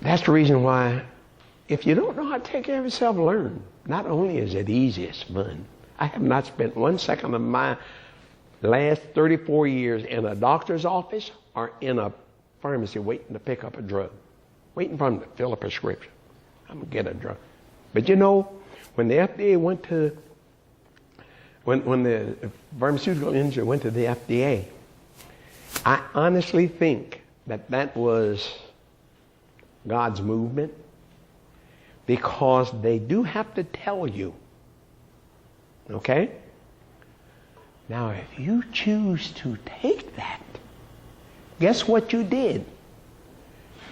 That's the reason why if you don't know how to take care of yourself, learn. Not only is it easy, it's fun. I have not spent 1 second of my last 34 years in a doctor's office or in a pharmacy waiting to pick up a drug. Waiting for them to fill a prescription. I'm going to get a drug. But you know, when the FDA went to, when the pharmaceutical industry went to the FDA, I honestly think that was God's movement, because they do have to tell you, okay? Now, if you choose to take that, guess what you did?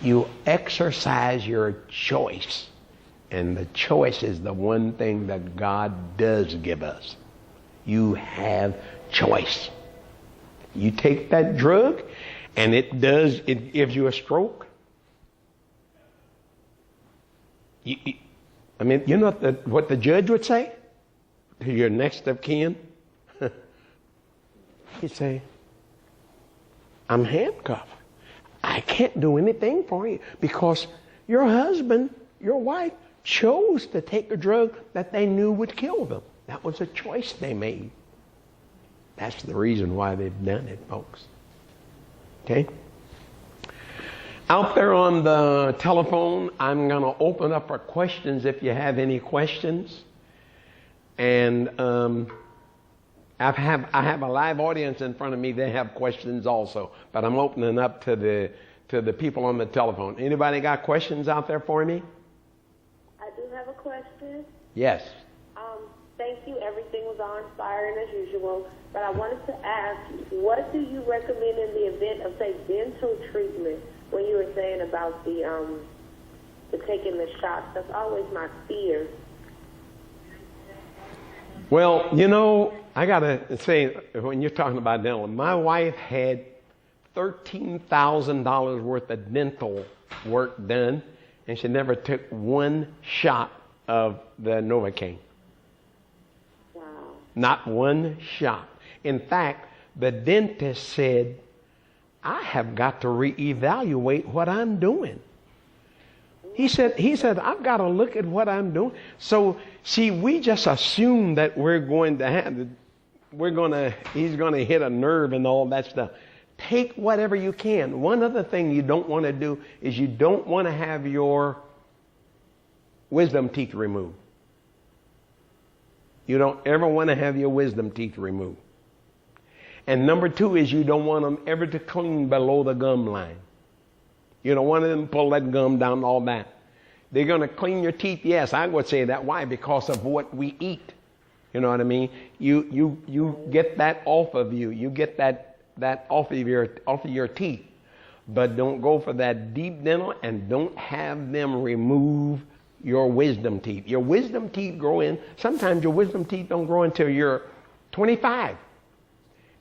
You exercise your choice. And the choice is the one thing that God does give us. You have choice. You take that drug, and it gives you a stroke. You know what the judge would say to your next of kin? He'd say, I'm handcuffed. I can't do anything for you because your husband, your wife, chose to take a drug that they knew would kill them. That was a choice they made. That's the reason why they've done it, folks. Okay? Out there on the telephone, I'm going to open up for questions if you have any questions. And I have a live audience in front of me. They have questions also. But I'm opening up to the people on the telephone. Anybody got questions out there for me? I do have a question. Yes. Thank you. Everything was awe-inspiring as usual. But I wanted to ask, what do you recommend in the event of, say, dental treatment? When you were saying about the taking the shots, that's always my fear. Well, you know, I gotta say, when you're talking about dental, my wife had $13,000 worth of dental work done, and she never took one shot of the Novocaine. Wow. Not one shot. In fact, the dentist said, I have got to reevaluate what I'm doing. He said, I've got to look at what I'm doing. So, see, we just assume that we're going to have he's gonna hit a nerve and all that stuff. Take whatever you can. One other thing you don't want to do is you don't want to have your wisdom teeth removed. You don't ever want to have your wisdom teeth removed. And number two is you don't want them ever to clean below the gum line. You don't want them to pull that gum down, all that. They're going to clean your teeth. Yes, I would say that. Why? Because of what we eat. You know what I mean? You get that off of you. You get that off of your teeth. But don't go for that deep dental, and don't have them remove your wisdom teeth. Your wisdom teeth grow in. Sometimes your wisdom teeth don't grow until you're 25.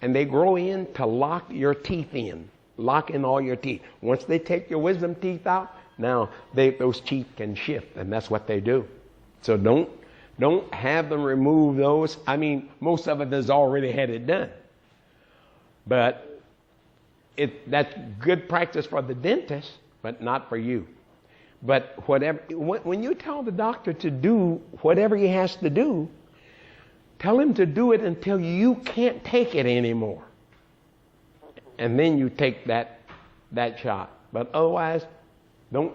And they grow in to lock your teeth in. Lock in all your teeth. Once they take your wisdom teeth out, now those teeth can shift, and that's what they do. So don't have them remove those. I mean, most of it has already had it done. But that's good practice for the dentist, but not for you. But when you tell the doctor to do whatever he has to do, tell him to do it until you can't take it anymore. And then you take that shot. But otherwise, don't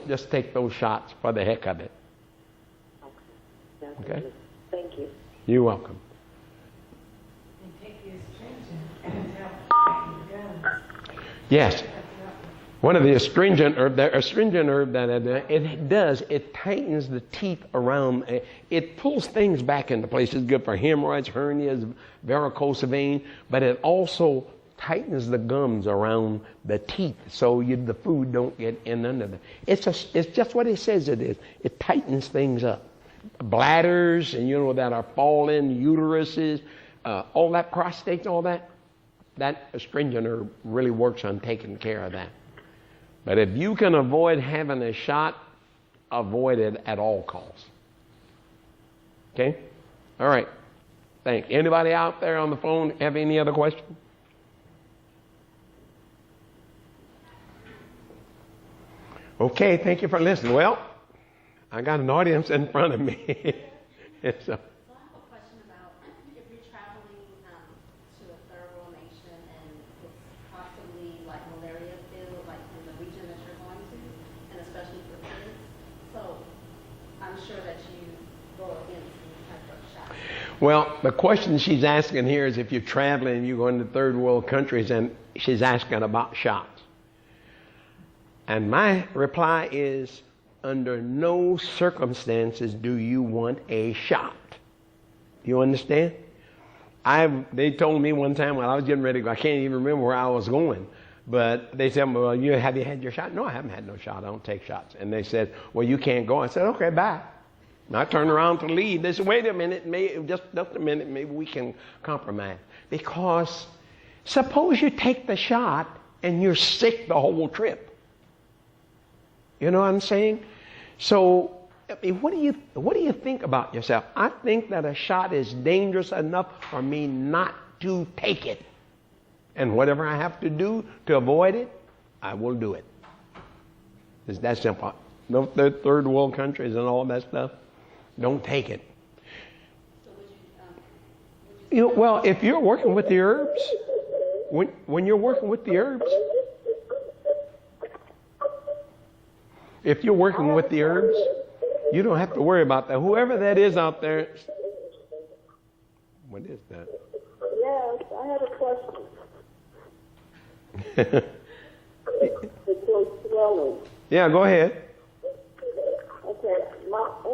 just take those shots for the heck of it. Okay? Thank you. You're welcome. And take the astringent and help gums. Yes. One of the astringent herb that it does, it tightens the teeth around. It pulls things back into place. It's good for hemorrhoids, hernias, varicose vein, but it also tightens the gums around the teeth so the food don't get in under them. It's just what it says it is. It tightens things up. Bladders, and that are falling, uteruses, all that, prostates, all that astringent herb really works on taking care of that. But if you can avoid having a shot, avoid it at all costs. Okay? All right. Thanks. Anybody out there on the phone have any other questions? Okay, thank you for listening. Well, I got an audience in front of me. So, I have a question about if you're traveling to a third world nation and it's possibly like malaria filled, like in the region that you're going to, and especially for kids. So I'm sure that you go against some type of shot. well, the question she's asking here is if you're traveling and you're going to third world countries, and she's asking about shots. And my reply is, under no circumstances do you want a shot. You understand? They told me one time when I was getting ready to go, I can't even remember where I was going, but they said, well, have you had your shot? No, I haven't had no shot. I don't take shots. And they said, well, you can't go. I said, okay, bye. And I turned around to leave. They said, wait a minute, just a minute, maybe we can compromise. Because suppose you take the shot and you're sick the whole trip. You know what I'm saying? So, I mean, what do you think about yourself? I think that a shot is dangerous enough for me not to take it. And whatever I have to do to avoid it, I will do it. It's that simple. No third world countries and all that stuff, don't take it. So would you Well, if you're working with the herbs, when you're working with the herbs, if you're working with the herbs, you don't have to worry about that. Whoever that is out there. What is that? Yes, I had a question. It's so swelling. Yeah, go ahead. Okay, my left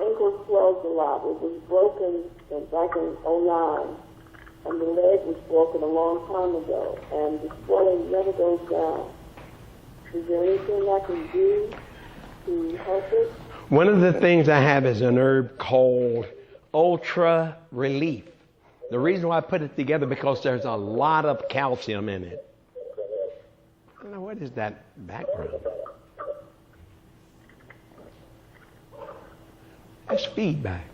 ankle swells a lot. It was broken back in '09, and the leg was broken a long time ago, and the swelling never goes down. Is there anything I can do to help it? One of the things I have is an herb called Ultra Relief. The reason why I put it together because there's a lot of calcium in it. I don't know, what is that background? That's feedback.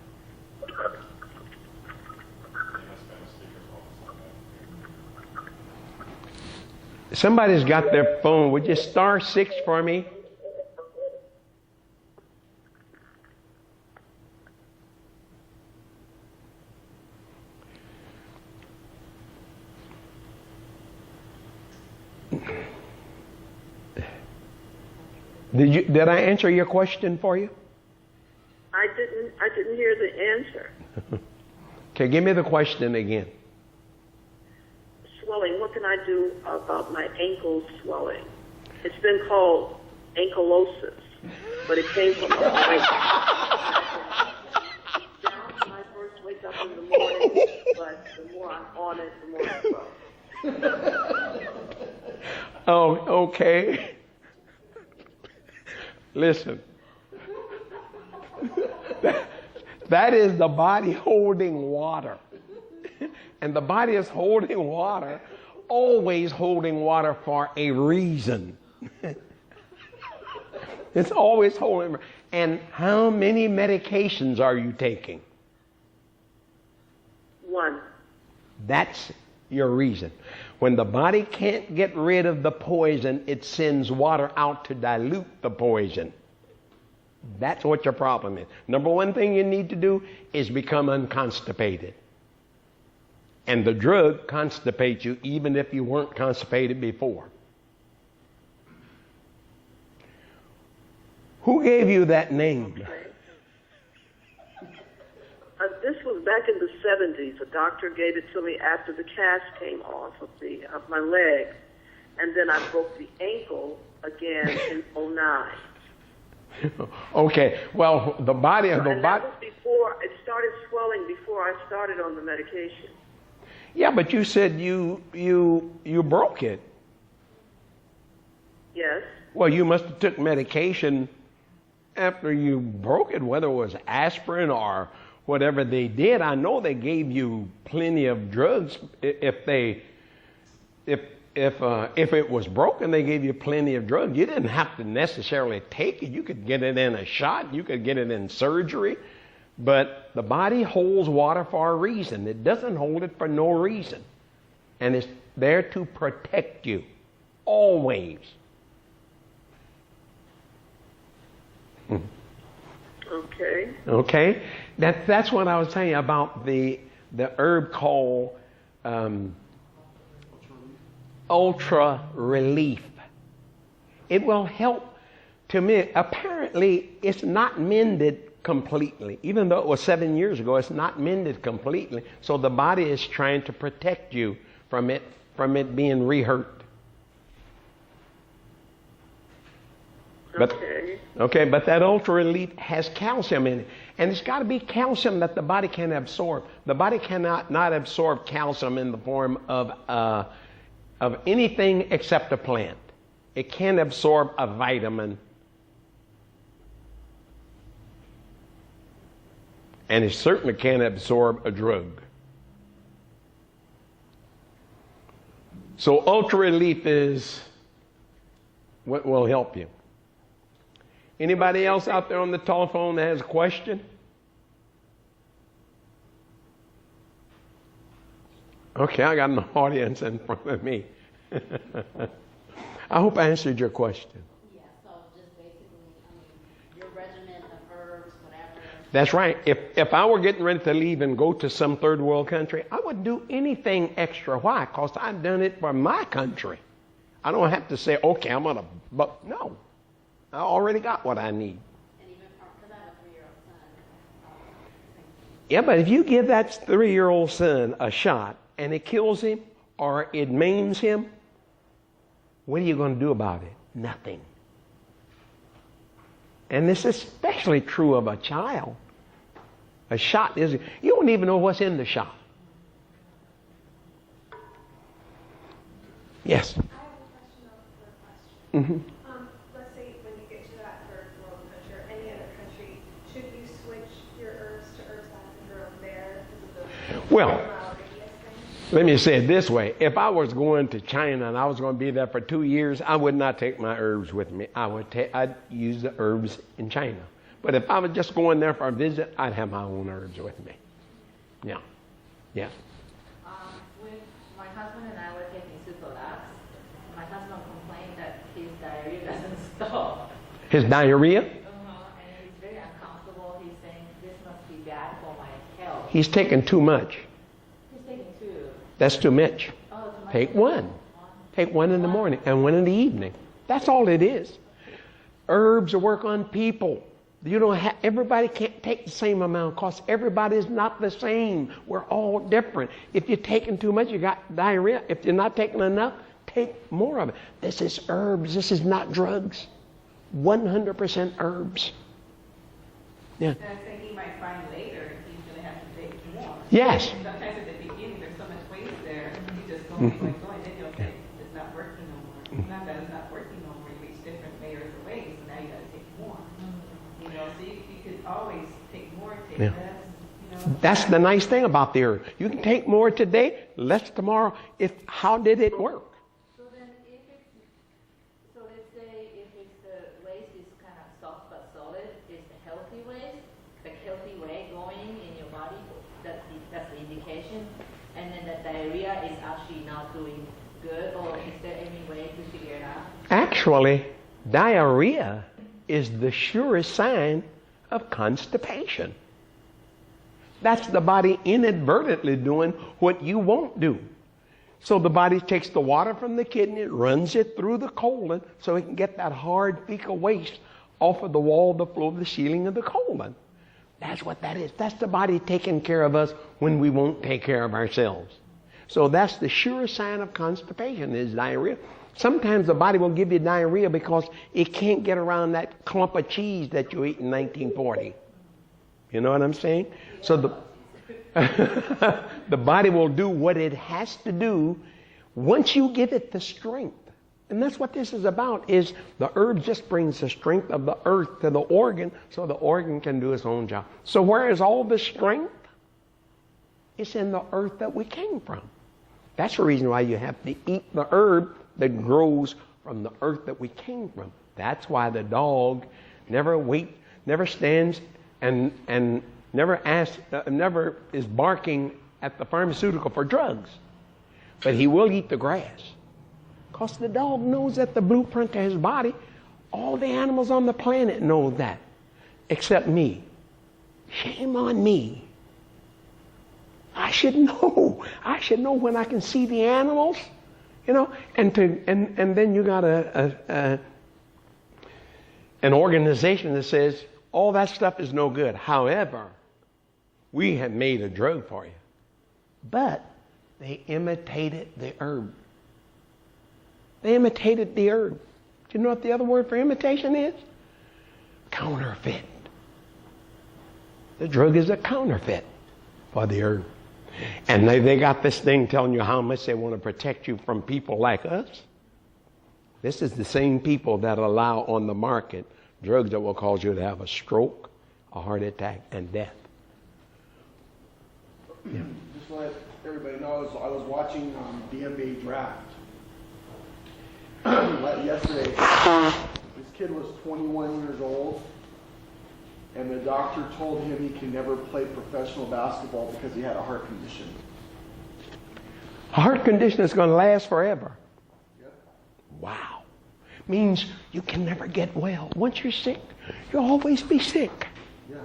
Somebody's got their phone. Would you star 6 for me? Did I answer your question for you? I didn't hear the answer. Okay, give me the question again. Swelling. What can I do about my ankles swelling? It's been called ankylosis, but it came from a break. Down when I first wake up in the morning, but the more I'm on it, the more it swells. Oh, okay. Listen. That is the body holding water. And the body is holding water, always holding water for a reason. It's always holding. And how many medications are you taking? 1. That's your reason. When the body can't get rid of the poison, it sends water out to dilute the poison. That's what your problem is. Number one thing you need to do is become unconstipated. And the drug constipates you even if you weren't constipated before. Who gave you that name? This was back in the 70s. A doctor gave it to me after the cast came off of my leg. And then I broke the ankle again in 2009. Okay, well, the body of the and body. that was before it started swelling. Before I started on the medication. Yeah, but you said you broke it. Yes. Well, you must have took medication after you broke it, whether it was aspirin or whatever they did. I know they gave you plenty of drugs. If it was broken, they gave you plenty of drugs. You didn't have to necessarily take it. You could get it in a shot. You could get it in surgery. But the body holds water for a reason. It doesn't hold it for no reason. And it's there to protect you. Always. Okay. Okay? That's what I was saying about the herb called Ultra Relief. It will help to me. Apparently, it's not mended completely. Even though it was 7 years ago, it's not mended completely. So the body is trying to protect you from it being rehurt. But that Ultra Relief has calcium in it. And it's got to be calcium that the body can absorb. The body cannot not absorb calcium in the form of anything except a plant. It can absorb a vitamin. And it certainly can't absorb a drug. So Ultra Relief is what will help you. Anybody else out there on the telephone that has a question? Okay, I got an audience in front of me. I hope I answered your question. Yeah, so just basically, your regimen of herbs, whatever. That's right. If I were getting ready to leave and go to some third world country, I wouldn't do anything extra. Why? Because I've done it for my country. I don't have to say, okay, I'm going to, but no. I already got what I need. And even because I have a 3-year-old son. Yeah, but if you give that 3-year-old son a shot and it kills him or it maims him, what are you going to do about it? Nothing. And this is especially true of a child. A shot is, you don't even know what's in the shot. Yes. I have a question for a question. Mm-hmm. Let's say when you get to that third world country or any other country, should you switch your herbs to herbs that have been grown there because of the Well, radius thing? let me say it this way. If I was going to China and I was going to be there for 2 years, I would not take my herbs with me. I'd use the herbs in China. But if I was just going there for a visit, I'd have my own herbs with me. Yeah. Yeah. When my husband and I were taking Super-Lax, my husband complained that his diarrhea doesn't stop. His diarrhea? And he's very uncomfortable. He's saying this must be bad for my health. He's taking too much. He's taking 2. That's too much. Oh, too much. Take one. Take one in the morning and one in the evening. That's all it is. herbs work on people. You don't have, everybody can't take the same amount because everybody is not the same. We're all different. If you're taking too much, you got diarrhea. If you're not taking enough, take more of it. This is herbs. This is not drugs. 100% herbs. Yeah. And I think he might find later he's going to have to take more. Yes. Sometimes at the beginning there's so much waste there, you just going, then you'll say it's not working no more. It's not that it's not working no more. You reach different layers of waste, and now you got to take more. You know, so you could always take more, take less. You know. That's the nice thing about the herb. You can take more today, less tomorrow. How did it work? So then if it's, so let's say if it's the waste is kind of soft but solid, is the healthy waste, the healthy way going in your body, that's the indication. And then the diarrhea is actually not doing good, or is there any way to figure it out? Actually, diarrhea is the surest sign of constipation. That's the body inadvertently doing what you won't do. So the body takes the water from the kidney, runs it through the colon so it can get that hard fecal waste off of the wall, the floor, the ceiling of the colon. That's what that is. That's the body taking care of us when we won't take care of ourselves. So that's the surest sign of constipation is diarrhea. Sometimes the body will give you diarrhea because it can't get around that clump of cheese that you ate in 1940. You know what I'm saying? So the body will do what it has to do once you give it the strength. And that's what this is about, is the herb just brings the strength of the earth to the organ so the organ can do its own job. So where is all the strength? It's in the earth that we came from. That's the reason why you have to eat the herb that grows from the earth that we came from. That's why the dog never stands and never is barking at the pharmaceutical for drugs. But he will eat the grass. Because the dog knows that the blueprint to his body, all the animals on the planet know that, except me. Shame on me. I should know. I should know when I can see the animals, you know. And then you got an organization that says all that stuff is no good. However, we have made a drug for you, but they imitated the herb. They imitated the herb. Do you know what the other word for imitation is? Counterfeit. The drug is a counterfeit for the herb. And they got this thing telling you how much they want to protect you from people like us. This is the same people that allow on the market drugs that will cause you to have a stroke, a heart attack, and death. Yeah. Just to let everybody know, I was watching the NBA draft yesterday. This kid was 21 years old, and the doctor told him he can never play professional basketball because he had a heart condition. A heart condition is going to last forever. Yep. Wow. Means you can never get well. Once you're sick, you'll always be sick. Yeah.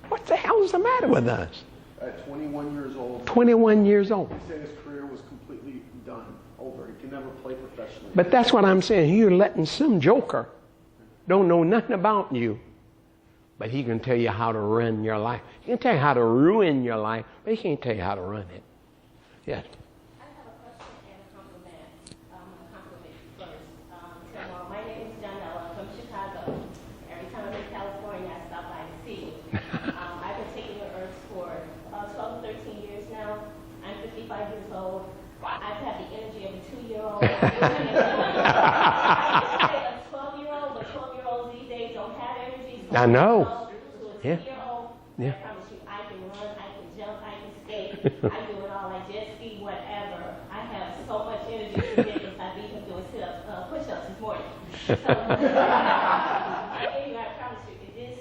What the hell is the matter with us? At 21 years old. 21 years old. He said his career was completely done, over. He can never play professionally. But that's what I'm saying. You're letting some joker don't know nothing about you, but he can tell you how to run your life. He can tell you how to ruin your life, but he can't tell you how to run it. Yes. I have a question and a compliment. A compliment first. So my name is Janelle. I'm from Chicago. Every time I'm in California, I stop by to see you. I've been taking your herbs for 12, 13 years now. I'm 55 years old. I've had the energy of a 2-year-old. I could say a 12-year-old, but 12-year-olds these days don't have energy. So I know. To a Yeah. 2-year-old, Yeah. I promise you, I can run, I can jump, I can skate, I do it all. I jet ski, whatever. I have so much energy today. I've even doing sit-ups, push-ups this morning. So, anyway, I promise you, this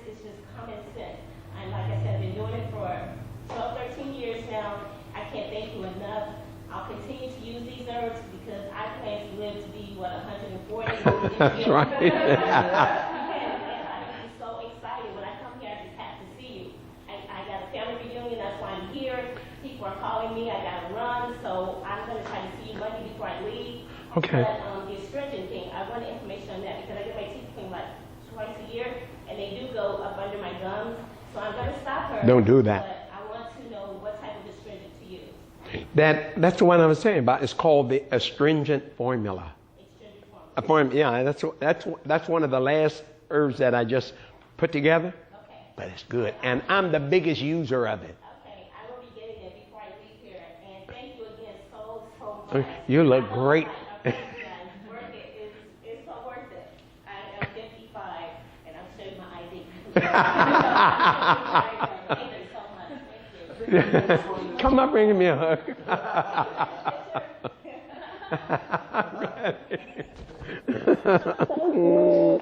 is just common sense. And like I said, I've been doing it for 12, 13 years now. I can't thank you enough. I'll continue to use these herbs because I plan to live to be, 140? That's right. I'm so excited. When I come here, I just have to see you. I got a family reunion, that's why I'm here. People are calling me, I gotta run, so I'm gonna try to see you Monday before I leave. Okay. But the astringent thing, I want information on that because I get my teeth cleaned like twice a year, and they do go up under my gums. So I'm going to stop her. Don't do that. But I want to know what type of astringent to use. That's the one I was saying about. It's called the astringent formula. Yeah, that's one of the last herbs that I just put together. Okay. But it's good, and I'm the biggest user of it. Okay, I will be getting it before I leave here. And thank you again so much. You look great. It's so worth it. I am 55, and I'm showing my ID. Thank you so much. Thank you. Come up, bring me a hug.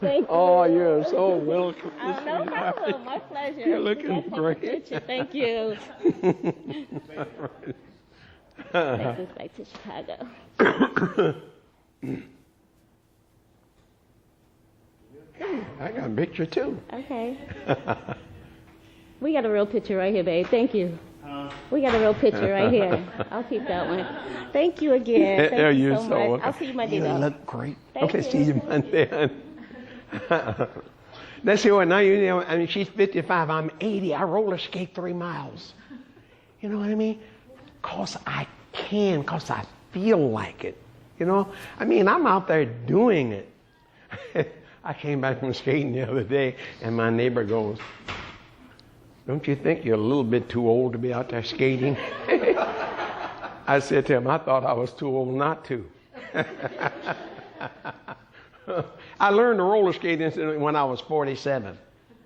Thank you. Oh, you're so welcome. No problem. My pleasure. You're looking great. Thank you. This is back to Chicago. I got a picture too. Okay. We got a real picture right here, babe. Thank you. We got a real picture right here. I'll keep that one. Thank you again. Thank you so much. welcome. I'll see you Monday, You though. look great. Thank Okay, you. see you Monday. Let's see what now. I mean, she's 55. I'm 80. I roller skate 3 miles. You know what I mean? Cause I can. Cause I feel like it. You know. I mean, I'm out there doing it. I came back from skating the other day, and my neighbor goes, "Don't you think you're a little bit too old to be out there skating?" I said to him, "I thought I was too old not to." I learned to roller skate when I was 47.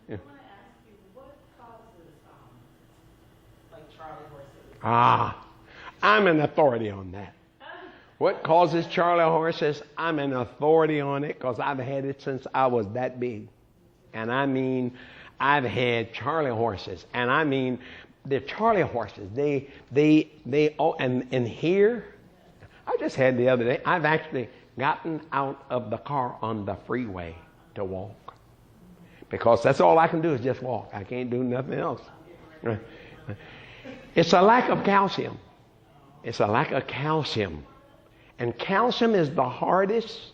Yeah. I want to ask you, what causes, like Charlie horses? I'm an authority on that. What causes Charlie horses? I'm an authority on it because I've had it since I was that big. And I mean, I've had Charlie horses. And I mean, the Charlie horses, they and here, I just had the other day, I've actually gotten out of the car on the freeway to walk. Because that's all I can do is just walk. I can't do nothing else. It's a lack of calcium. It's a lack of calcium. And calcium is the hardest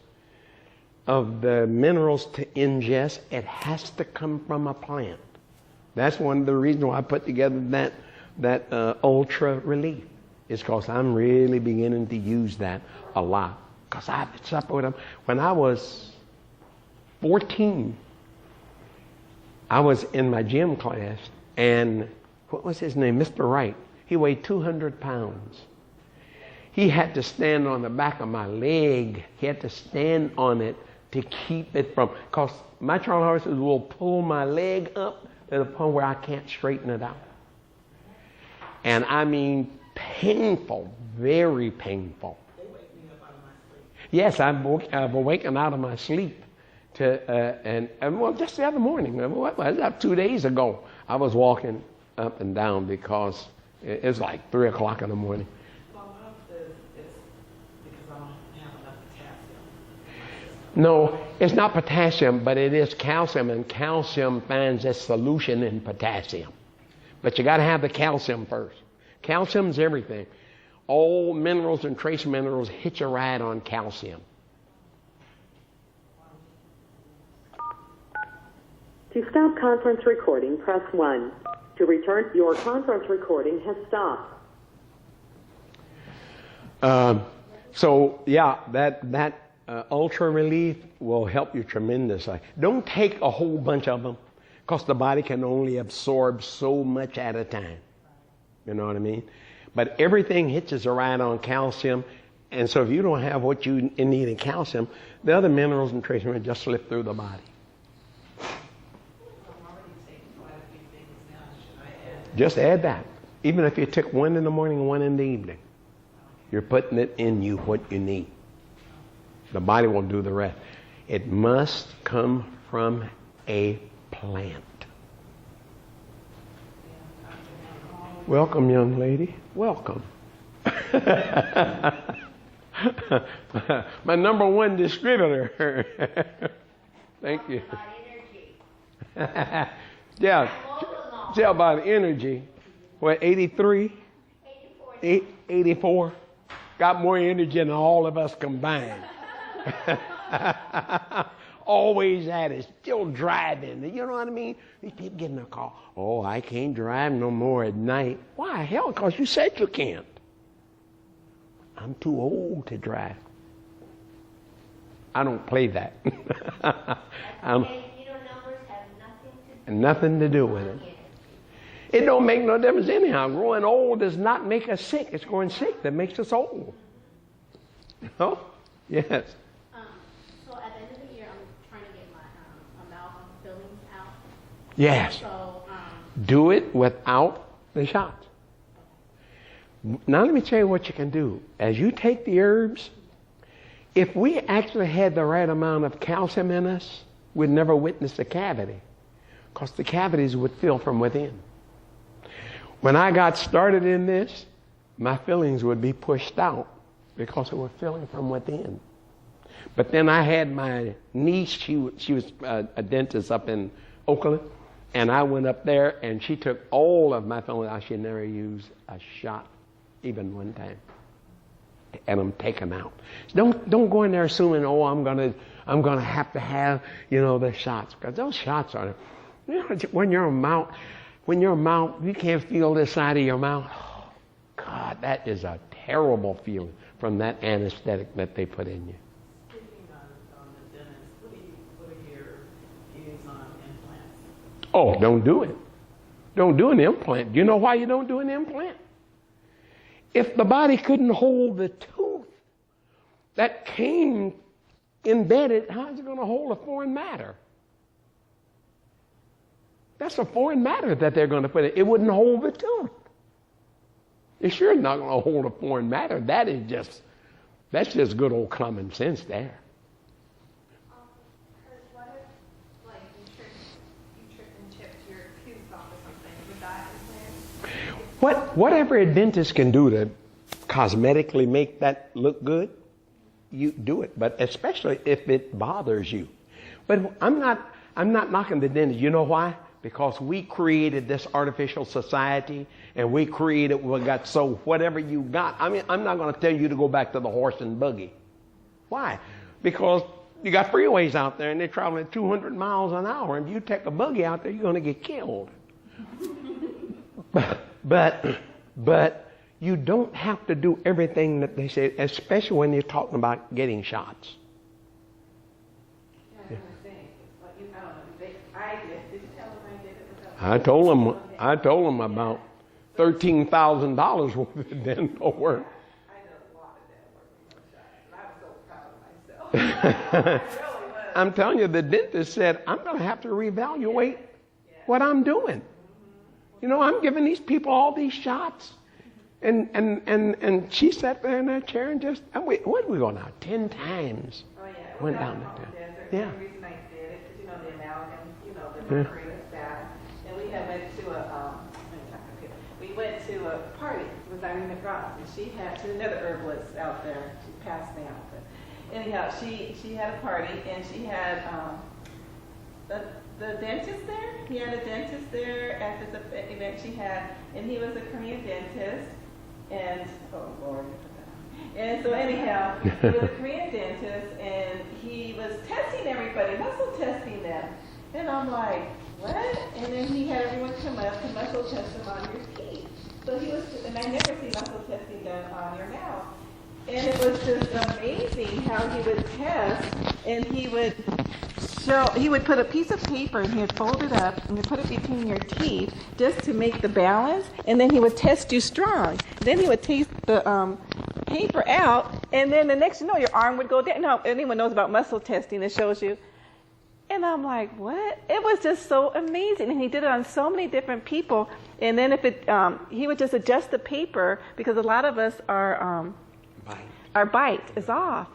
of the minerals to ingest. It has to come from a plant. That's one of the reasons why I put together that ultra relief. It's because I'm really beginning to use that a lot. Because I've suffered with them. When I was 14, I was in my gym class, and what was his name? Mr. Wright. He weighed 200 pounds. He had to stand on the back of my leg. He had to stand on it to keep it from, because my Charlie horses will pull my leg up to the point where I can't straighten it out. And I mean, painful, very painful. They wake me up out of my sleep. Yes, I've awakened out of my sleep and well, just the other morning, what was that, 2 days ago, I was walking up and down because it was like 3 o'clock in the morning. My mom says it's because I don't have enough potassium. No, it's not potassium, but it is calcium, and calcium finds its solution in potassium. But you got to have the calcium first. Calcium's everything. All minerals and trace minerals hitch a ride on calcium. To stop conference recording, press 1. To return, your conference recording has stopped. So yeah, that ultra relief will help you tremendously. Don't take a whole bunch of them, because the body can only absorb so much at a time. You know what I mean? But everything hitches a ride on calcium, and so if you don't have what you need in calcium, the other minerals and trace minerals just slip through the body. Just add that. Even if you took one in the morning and one in the evening, you're putting it in you what you need. The body will do the rest. It must come from a plant. Welcome, young lady. Welcome. My number one distributor. Thank you. Yeah. Tell about energy. What, 83? 84. Got more energy than all of us combined. always at it, still driving. You know what I mean? These people get in a car. Oh, I can't drive no more at night. Why? Hell, because you said you can't. I'm too old to drive. I don't play that. Nothing to do with it. It don't make no difference anyhow. Growing old does not make us sick. It's growing sick that makes us old. Oh, yes. So at the end of the year, I'm trying to get my amalgam fillings out. Yes. So do it without the shots. Now let me tell you what you can do. As you take the herbs, if we actually had the right amount of calcium in us, we'd never witness a cavity, because the cavities would fill from within. When I got started in this, my fillings would be pushed out because they were filling from within. But then I had my niece, she was a dentist up in Oakland, and I went up there and she took all of my fillings out. She never used a shot, even one time. And I'm taken out. Don't go in there assuming, oh, I'm gonna have to have, the shots, because those shots are, when your mouth, you can't feel this side of your mouth. Oh, God, that is a terrible feeling from that anesthetic that they put in you. Speaking on the dentist, what are your views on implants? Oh, don't do it. Don't do an implant. Do you know why you don't do an implant? If the body couldn't hold the tooth that came embedded, how is it going to hold a foreign matter? That's a foreign matter that they're going to put in. It wouldn't hold the tooth. It's sure not going to hold a foreign matter. That's just good old common sense there. What if, like, you tripped and chipped your tooth off or something? Would that implant? Whatever a dentist can do to cosmetically make that look good, you do it. But especially if it bothers you. But I'm not knocking the dentist. You know why? Because we created this artificial society, and we got, so whatever you got. I mean, I'm not going to tell you to go back to the horse and buggy. Why? Because you got freeways out there, and they're traveling at 200 miles an hour. And if you take a buggy out there, you're going to get killed. But you don't have to do everything that they say, especially when you're talking about getting shots. I told them about $13,000 worth of dental work. I did a lot of dental work myself. I was so proud of myself. I really was. I'm telling you, the dentist said, I'm going to have to reevaluate what I'm doing. I'm giving these people all these shots. And she sat there in that chair and just, what did we go now? 10 times. Oh, yeah. Went down there. Yeah. The reason I did it, because the amalgam, the mercury is bad. And we went to a party with Irene McGrath, and she's another herbalist out there. She passed me out. But anyhow, she had a party, and she had the dentist there. He had a dentist there at this event she had, and he was a Korean dentist. And, oh Lord, and so anyhow, he was a Korean dentist, and he was testing everybody, muscle testing them. And I'm like, what? And then he had everyone come up to muscle test them on your teeth. So and I never see muscle testing done on your mouth. And it was just amazing how he would test, and he would put a piece of paper and he would fold it up and he'd put it between your teeth just to make the balance, and then he would test you strong. Then he would take the paper out, and then the next your arm would go down. No, anyone knows about muscle testing, it shows you. And I'm like, what? It was just so amazing. And he did it on so many different people. And then he would just adjust the paper, because a lot of us our bite is off.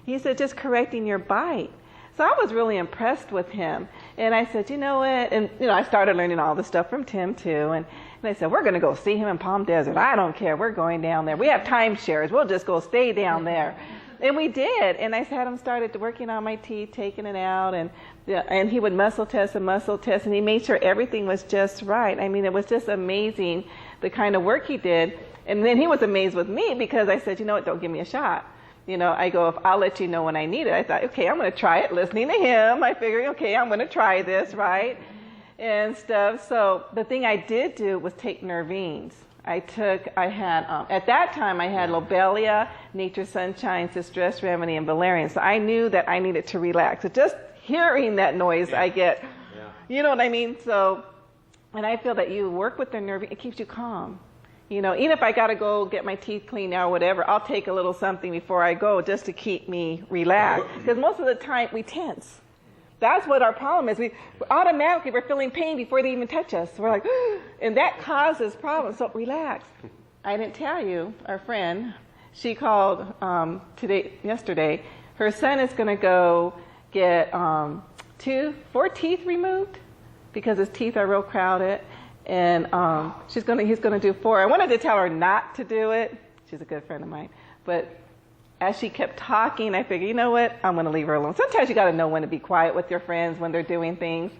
He said, just correcting your bite. So I was really impressed with him. And I said, you know what? And, I started learning all this stuff from Tim, too. And I said, we're going to go see him in Palm Desert. I don't care. We're going down there. We have timeshares. We'll just go stay down there. And we did. And I had him started working on my teeth, taking it out. And he would muscle test. And he made sure everything was just right. I mean, it was just amazing, the kind of work he did. And then he was amazed with me, because I said, you know what? Don't give me a shot. I go, if I'll let you know when I need it. I thought, okay, I'm going to try it. Listening to him, I figured, okay, I'm going to try this, right? And stuff. So the thing I did do was take Nervines. At that time, I had Lobelia, Nature Sunshine, Distress Remedy, and Valerian. So I knew that I needed to relax. So just hearing that noise, I get, you know what I mean? So, and I feel that you work with the Nervine, it keeps you calm. Even if I got to go get my teeth cleaned now or whatever, I'll take a little something before I go just to keep me relaxed. Because most of the time, we tense. That's what our problem is. We're feeling pain before they even touch us. We're like, and that causes problems. So relax. I didn't tell you, our friend, she called yesterday. Her son is going to go get 4 teeth removed because his teeth are real crowded. And he's going to do 4. I wanted to tell her not to do it. She's a good friend of mine. But as she kept talking, I figured, you know what? I'm going to leave her alone. Sometimes you got to know when to be quiet with your friends when they're doing things.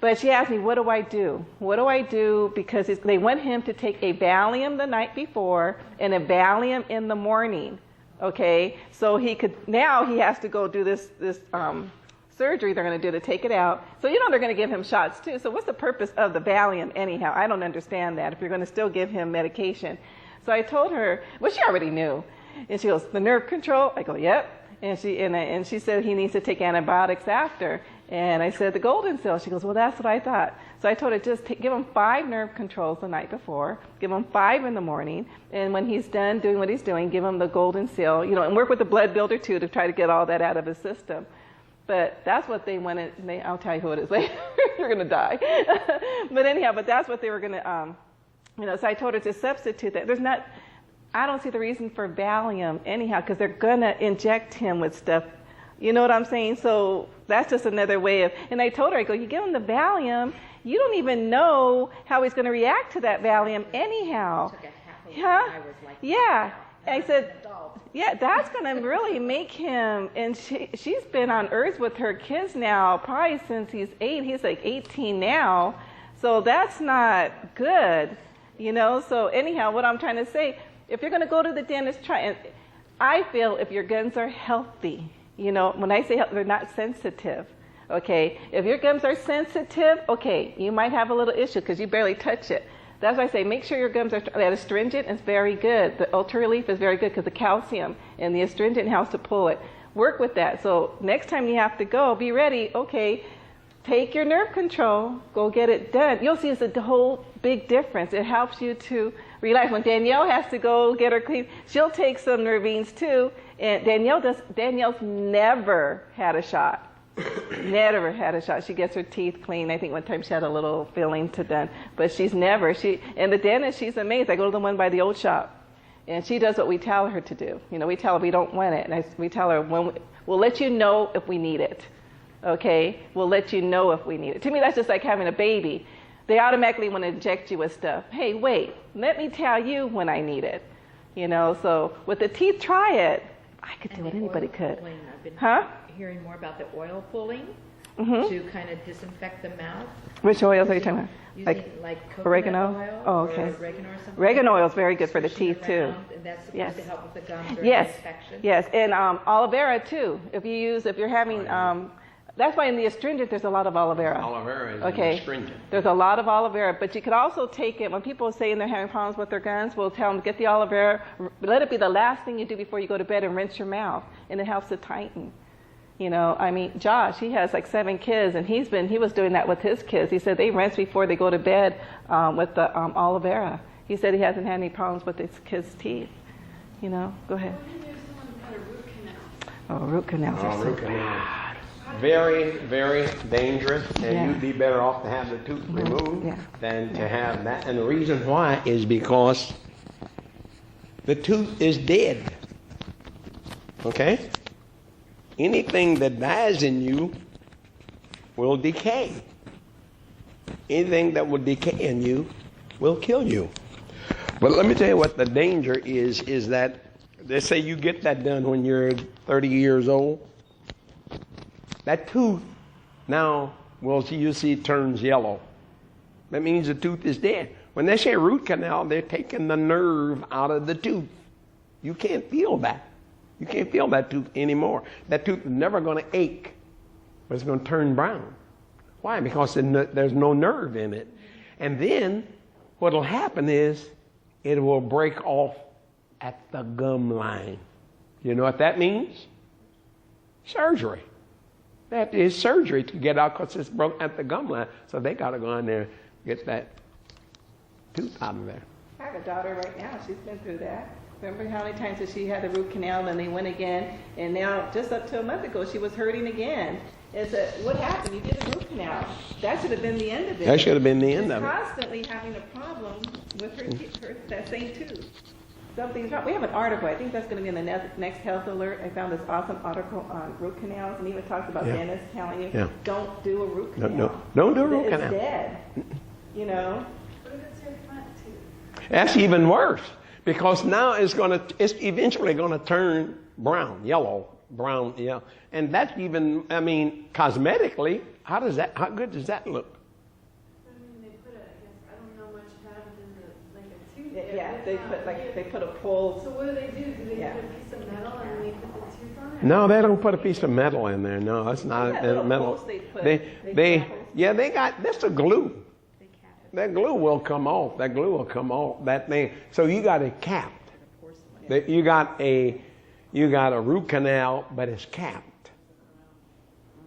But she asked me, what do I do? What do I do? Because they want him to take a Valium the night before and a Valium in the morning. Okay? So now he has to go do this surgery they're going to do to take it out. So they're going to give him shots too. So what's the purpose of the Valium anyhow? I don't understand that if you're going to still give him medication. So I told her, well, she already knew. And she goes, the nerve control? I go, yep. And she said he needs to take antibiotics after. And I said, the golden seal. She goes, well, that's what I thought. So I told her, just give him 5 nerve controls the night before, give him 5 in the morning, and when he's done doing what he's doing, give him the golden seal, and work with the blood builder too to try to get all that out of his system. But that's what they wanted. I'll tell you who it is later. You're going to die. But anyhow, that's what they were going to, so I told her to substitute that. I don't see the reason for Valium anyhow, because they're going to inject him with stuff. You know what I'm saying? So that's just another way of, and I told her, I go, you give him the Valium, you don't even know how he's going to react to that Valium anyhow. Huh? Yeah. I said, yeah, that's going to really make him, and she's been on Earth with her kids now probably since he's 8. He's like 18 now. So that's not good, So anyhow, what I'm trying to say, if you're going to go to the dentist, I feel if your gums are healthy, when I say healthy, they're not sensitive. Okay, if your gums are sensitive, okay, you might have a little issue because you barely touch it. That's why I say make sure your gums are that astringent is very good. The Ultra Relief is very good because the calcium and the astringent helps to pull it. Work with that. So next time you have to go, be ready. Okay, take your nerve control, go get it done. You'll see it's a whole big difference. It helps you to relax. When Danielle has to go get her clean, she'll take some Nervines too. And Danielle's never had a shot. Never had a shot. She gets her teeth cleaned. I think one time she had a little filling to done, but she's never. And the dentist, she's amazed. I go to the one by the old shop, and she does what we tell her to do. We tell her we don't want it, and we tell her we'll let you know if we need it. Okay, we'll let you know if we need it. To me, that's just like having a baby. They automatically want to inject you with stuff. Hey, wait, let me tell you when I need it. So with the teeth, try it. I could do it. Anybody could. Huh? Hearing more about the oil pulling to kind of disinfect the mouth. Which oils are you talking about? Like oregano? Oil Oh, okay. Oregano or something. Oregano oil is very good for the teeth too. And that's supposed to help with the gums or infection. Yes, and aloe vera too. If you're having, that's why in the astringent there's a lot of aloe vera. Aloe vera is okay. an astringent. There's a lot of aloe vera, but you could also take it when people are saying they're having problems with their gums. We'll tell them get the aloe vera. Let it be the last thing you do before you go to bed, and rinse your mouth, and it helps to tighten. Josh, he has like 7 kids, and he was doing that with his kids. He said they rinse before they go to bed with the aloe vera. He said he hasn't had any problems with his kids' teeth. Go ahead. Root canals are so bad. Very, very dangerous, and you'd be better off to have the tooth removed than to have that. And the reason why is because the tooth is dead. Okay? Anything that dies in you will decay. Anything that will decay in you will kill you. But let me tell you what the danger is that they say you get that done when you're 30 years old. That tooth now, you see it turns yellow. That means the tooth is dead. When they say root canal, they're taking the nerve out of the tooth. You can't feel that. You can't feel that tooth anymore. That tooth is never going to ache, but it's going to turn brown. Why? Because there's no nerve in it. And then what will happen is it will break off at the gum line. You know what that means? Surgery. That is surgery to get out because it's broke at the gum line. So they got to go in there and get that tooth out of there. I have a daughter right now. She's been through that. Remember how many times that she had the root canal and they went again, and now just up to a month ago she was hurting again. And so what happened? You did a root canal. That should have been the end of it. That should have been the end of it. Constantly having a problem with her that same tooth. Something's wrong. We have an article. I think that's going to be in the next health alert. I found this awesome article on root canals, and even talks about dentists telling you don't do a root canal. No, don't do a root canal. It's dead. You know. What if it's your front tooth? That's even worse because now it's eventually going to turn brown, yellow, and that's even. I mean, cosmetically, how good does that look? I mean, they put I don't know much happens in a tooth. Yeah, they put a pole. So what do? Do they put a piece of metal and then they put the tooth on it? No, they don't put a piece of metal in there. No, that's not metal. They got that's a glue. That glue will come off. That thing. So you got it capped. You got a root canal, but it's capped.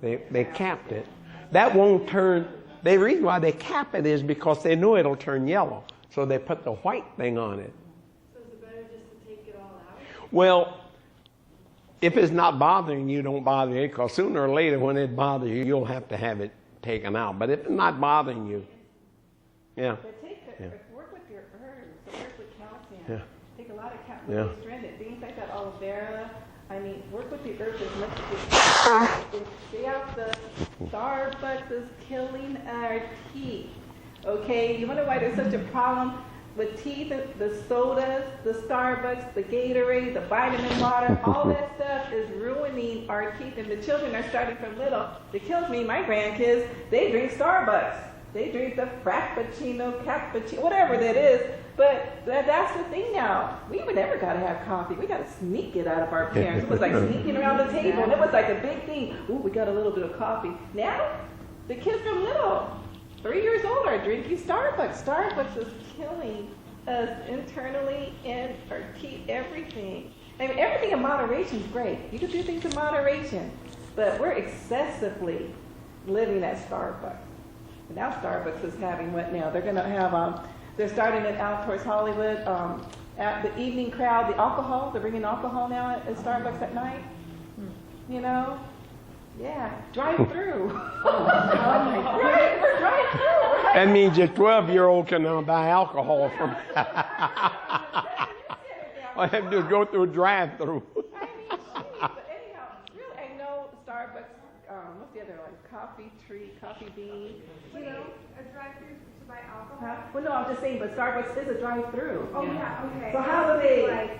They capped it. That won't turn. The reason why they cap it is because they know it'll turn yellow. So they put the white thing on it. So is it better just to take it all out? Well, if it's not bothering you, don't bother it, because sooner or later when it bothers you, you'll have to have it taken out. But if it's not bothering you, But work with your herbs. So work with calcium. Yeah. Take a lot of calcium. Stranded things like that, aloe vera. I mean, work with the herbs as much as you can. Stay out the Starbucks is killing our teeth. Okay, you wonder why there's such a problem with teeth, the sodas, the Starbucks, the Gatorade, the vitamin water, all that stuff is ruining our teeth, and the children are starting from little. It kills me, my grandkids, they drink Starbucks. They drink the Frappuccino, Cappuccino, whatever that is, but that's the thing now. We would never got to have coffee. We got to sneak it out of our parents. It was like sneaking around the table, and it was like a big thing. Ooh, we got a little bit of coffee. Now, the kids from little, 3 years old, are drinking Starbucks. Starbucks is killing us internally and our teeth, everything. I mean, everything in moderation is great. You can do things in moderation, but we're excessively living at Starbucks. And now Starbucks is having what now? They're going to have, they're starting it out towards Hollywood. At the evening crowd, the alcohol, they're bringing alcohol now at Starbucks at night. You know? Yeah, drive through. Right, we're drive through. Right? That means your 12-year-old can now buy alcohol from. All they have to do is go through a drive-through. But anyhow, really, I know Starbucks. What's the other one? Coffee Tree, Coffee Bean. You know, A drive-through to buy alcohol? huh? Well, no, I'm just saying. But Starbucks is a drive-through. Oh yeah, okay. So how do they?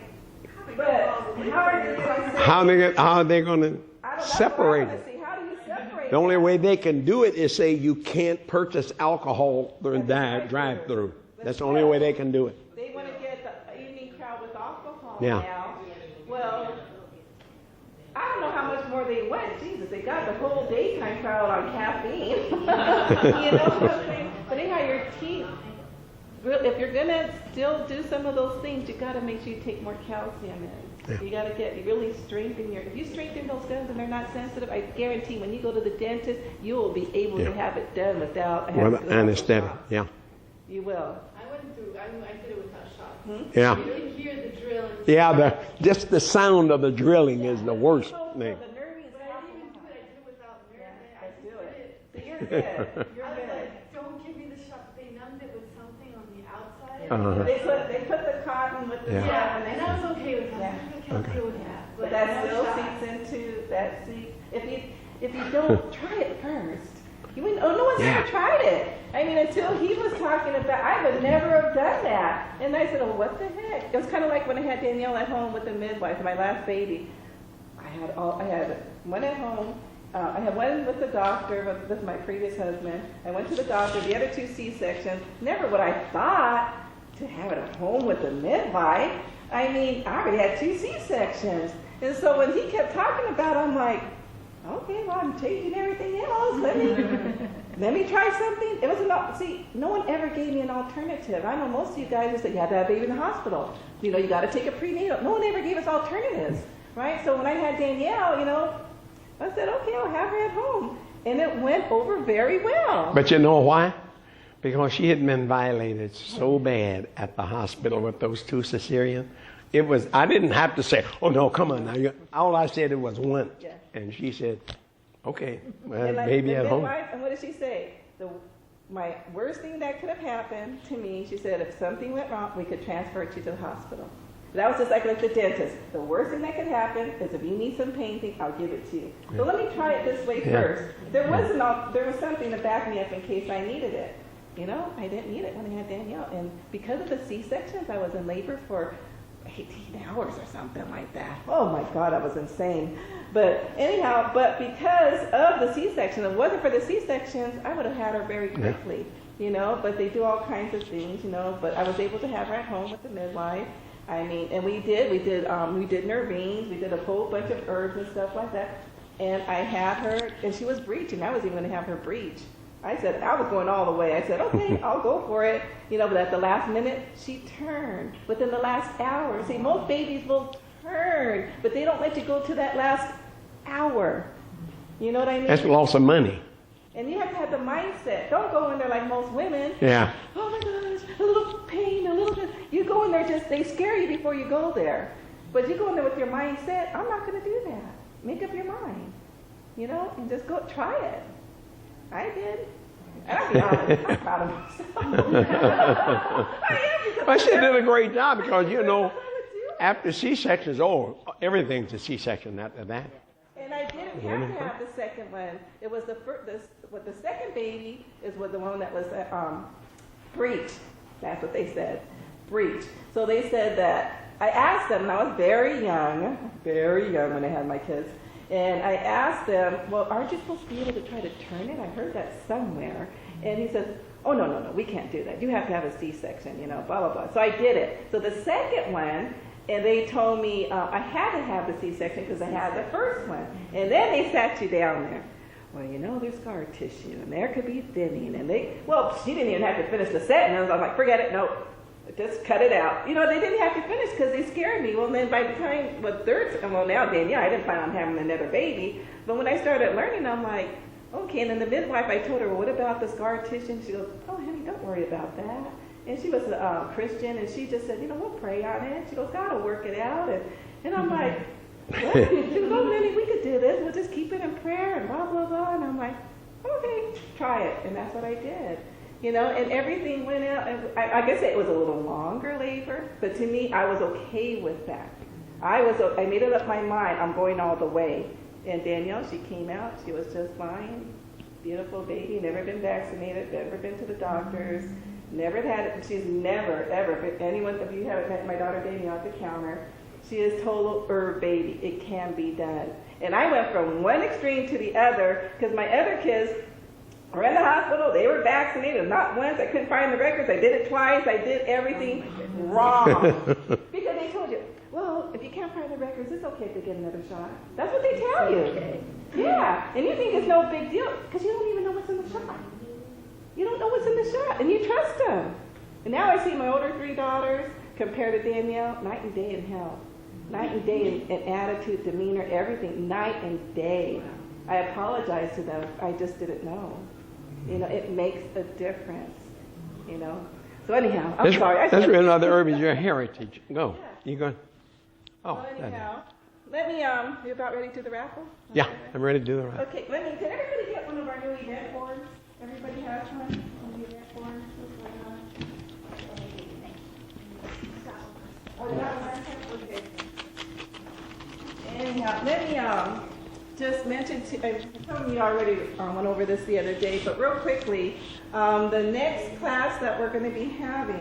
How are they going to separate it? How do you separate? The only way they can do it is say you can't purchase alcohol during drive-through. That's the only way they can do it. They want to get the evening crowd with alcohol Yeah. now. Well, I don't know how much more they went. Jesus, they got the whole daytime crowd on caffeine. You know what I'm saying? But anyhow, your teeth, if you're going to still do some of those things, you got to make sure you take more calcium in. Yeah. You got to really strengthen if you strengthen those gums and they're not sensitive, I guarantee when you go to the dentist, you will be able to have it done without anesthetic. Yeah. You will. I went through, I did it without shots. Yeah. You really hear the drill. And Yeah, just the sound of the drilling is the worst thing. I didn't even do it. I did it without nerve. I just did it. So you're good. You're I was good. like, don't give me the shot. They numbed it with something on the outside. They put the cotton with the Yeah, and and I was okay with that. I was okay with that. But that still seeps into that seep. If you don't try it first, you wouldn't. Oh, no one's ever tried it. I mean, until he was talking about, I would never have done that. And I said, oh, what the heck? It was kind of like when I had Danielle at home with the midwife, my last baby. I had one at home. I had one with the doctor, with my previous husband. I went to the doctor, the other 2 C-sections. Never would I thought to have it at home with the midwife. I mean, I already had 2 C-sections. And so when he kept talking about it, I'm like, okay, well, I'm changing everything else. Let me try something. It wasn't, see, no one ever gave me an alternative. I know most of you guys just said, you have to have a baby in the hospital. You know, you got to take a prenatal. No one ever gave us alternatives, right? So when I had Danielle, you know, I said, okay, I'll have her at home. And it went over very well. But you know why? Because she had been violated so bad at the hospital with those 2 cesarean. It was, I didn't have to say, oh no, come on now. All I said it was one. Yeah. And she said, okay, well, baby at home. And what did she say? My worst thing that could have happened to me, she said, if something went wrong, we could transfer you to the hospital. That was just like the dentist. The worst thing that could happen is if you need some painting, I'll give it to you. Yeah. So let me try it this way first. There was something to back me up in case I needed it. You know, I didn't need it when I had Danielle. And because of the C-sections, I was in labor for 18 hours or something like that. Oh my God, that was insane. But anyhow, but because of the C-section, if it wasn't for the C-sections, I would have had her very quickly, you know, but they do all kinds of things, you know, but I was able to have her at home with the midwife. I mean, and we did nervines, we did a whole bunch of herbs and stuff like that. And I had her, and she was breeching. I was even going to have her breech. I said, I was going all the way. I said, okay, I'll go for it. You know, but at the last minute, she turned. Within the last hour. See, most babies will turn, but they don't let you go to that last hour. You know what I mean? That's loss of money. And you have to have the mindset. Don't go in there like most women. Yeah. Oh my gosh, a little pain, a little bit. You go in there they scare you before you go there. But you go in there with your mindset, I'm not going to do that. Make up your mind. You know, and just go try it. I did. And I'll be honest, I'm proud of myself. I am, because she did a great job because, you know, after C-sections, everything's a C-section after that. And I didn't have to have the second one. It was the second baby is the one that was breech. That's what they said, breech. So they said that, I asked them, and I was very young when I had my kids. And I asked them, well, aren't you supposed to be able to try to turn it? I heard that somewhere. And he says, oh, no, we can't do that. You have to have a C-section, you know, blah, blah, blah. So I did it. So the second one, and they told me I had to have the C-section because I had the first one. And then they sat you down there. Well, you know, there's scar tissue, and there could be thinning. And she didn't even have to finish the sentence. I was like, forget it, no. Just cut it out. You know, they didn't have to finish because they scared me. Well, then by the time, now Danielle, I didn't plan on having another baby. But when I started learning, I'm like, okay. And then the midwife, I told her, well, what about the scar tissue? And she goes, oh, honey, don't worry about that. And she was a Christian, and she just said, you know, we'll pray on it. She goes, God will work it out. And I'm like, what? She goes, oh, Minnie, we could do this. We'll just keep it in prayer and blah, blah, blah. And I'm like, okay, try it. And that's what I did. You know, and everything went out. I guess it was a little longer labor, but to me, I was okay with that. I made it up my mind. I'm going all the way. And Danielle, she came out. She was just fine. Beautiful baby. Never been vaccinated. Never been to the doctors. Never had it. She's never, ever been. Anyone, if you haven't met my daughter Danielle at the counter, she is total herb baby. It can be done. And I went from one extreme to the other because my other kids were in the hospital. They were vaccinated. Not once. I couldn't find the records. I did it twice. I did everything wrong. Because they told you, well, if you can't find the records, it's okay to get another shot. That's what they tell you. Okay. Yeah. And you think it's no big deal because you don't even know what's in the shot. You don't know what's in the shot, and you trust them. And now I see my older 3 daughters compared to Danielle, night and day in health. Night and day in attitude, demeanor, everything, night and day. I apologize to them. I just didn't know. You know, it makes a difference, you know. So anyhow, I'm sorry. That's really another herb is your heritage. Go. Yeah. You go. Oh, so anyhow, let me, you about ready to do the raffle? Yeah, I'm ready to do the raffle. Okay, can everybody get one of our new event boards? Everybody has one? The event board? Okay. Anyhow, let me just mention, some of you already went over this the other day, but real quickly, the next class that we're going to be having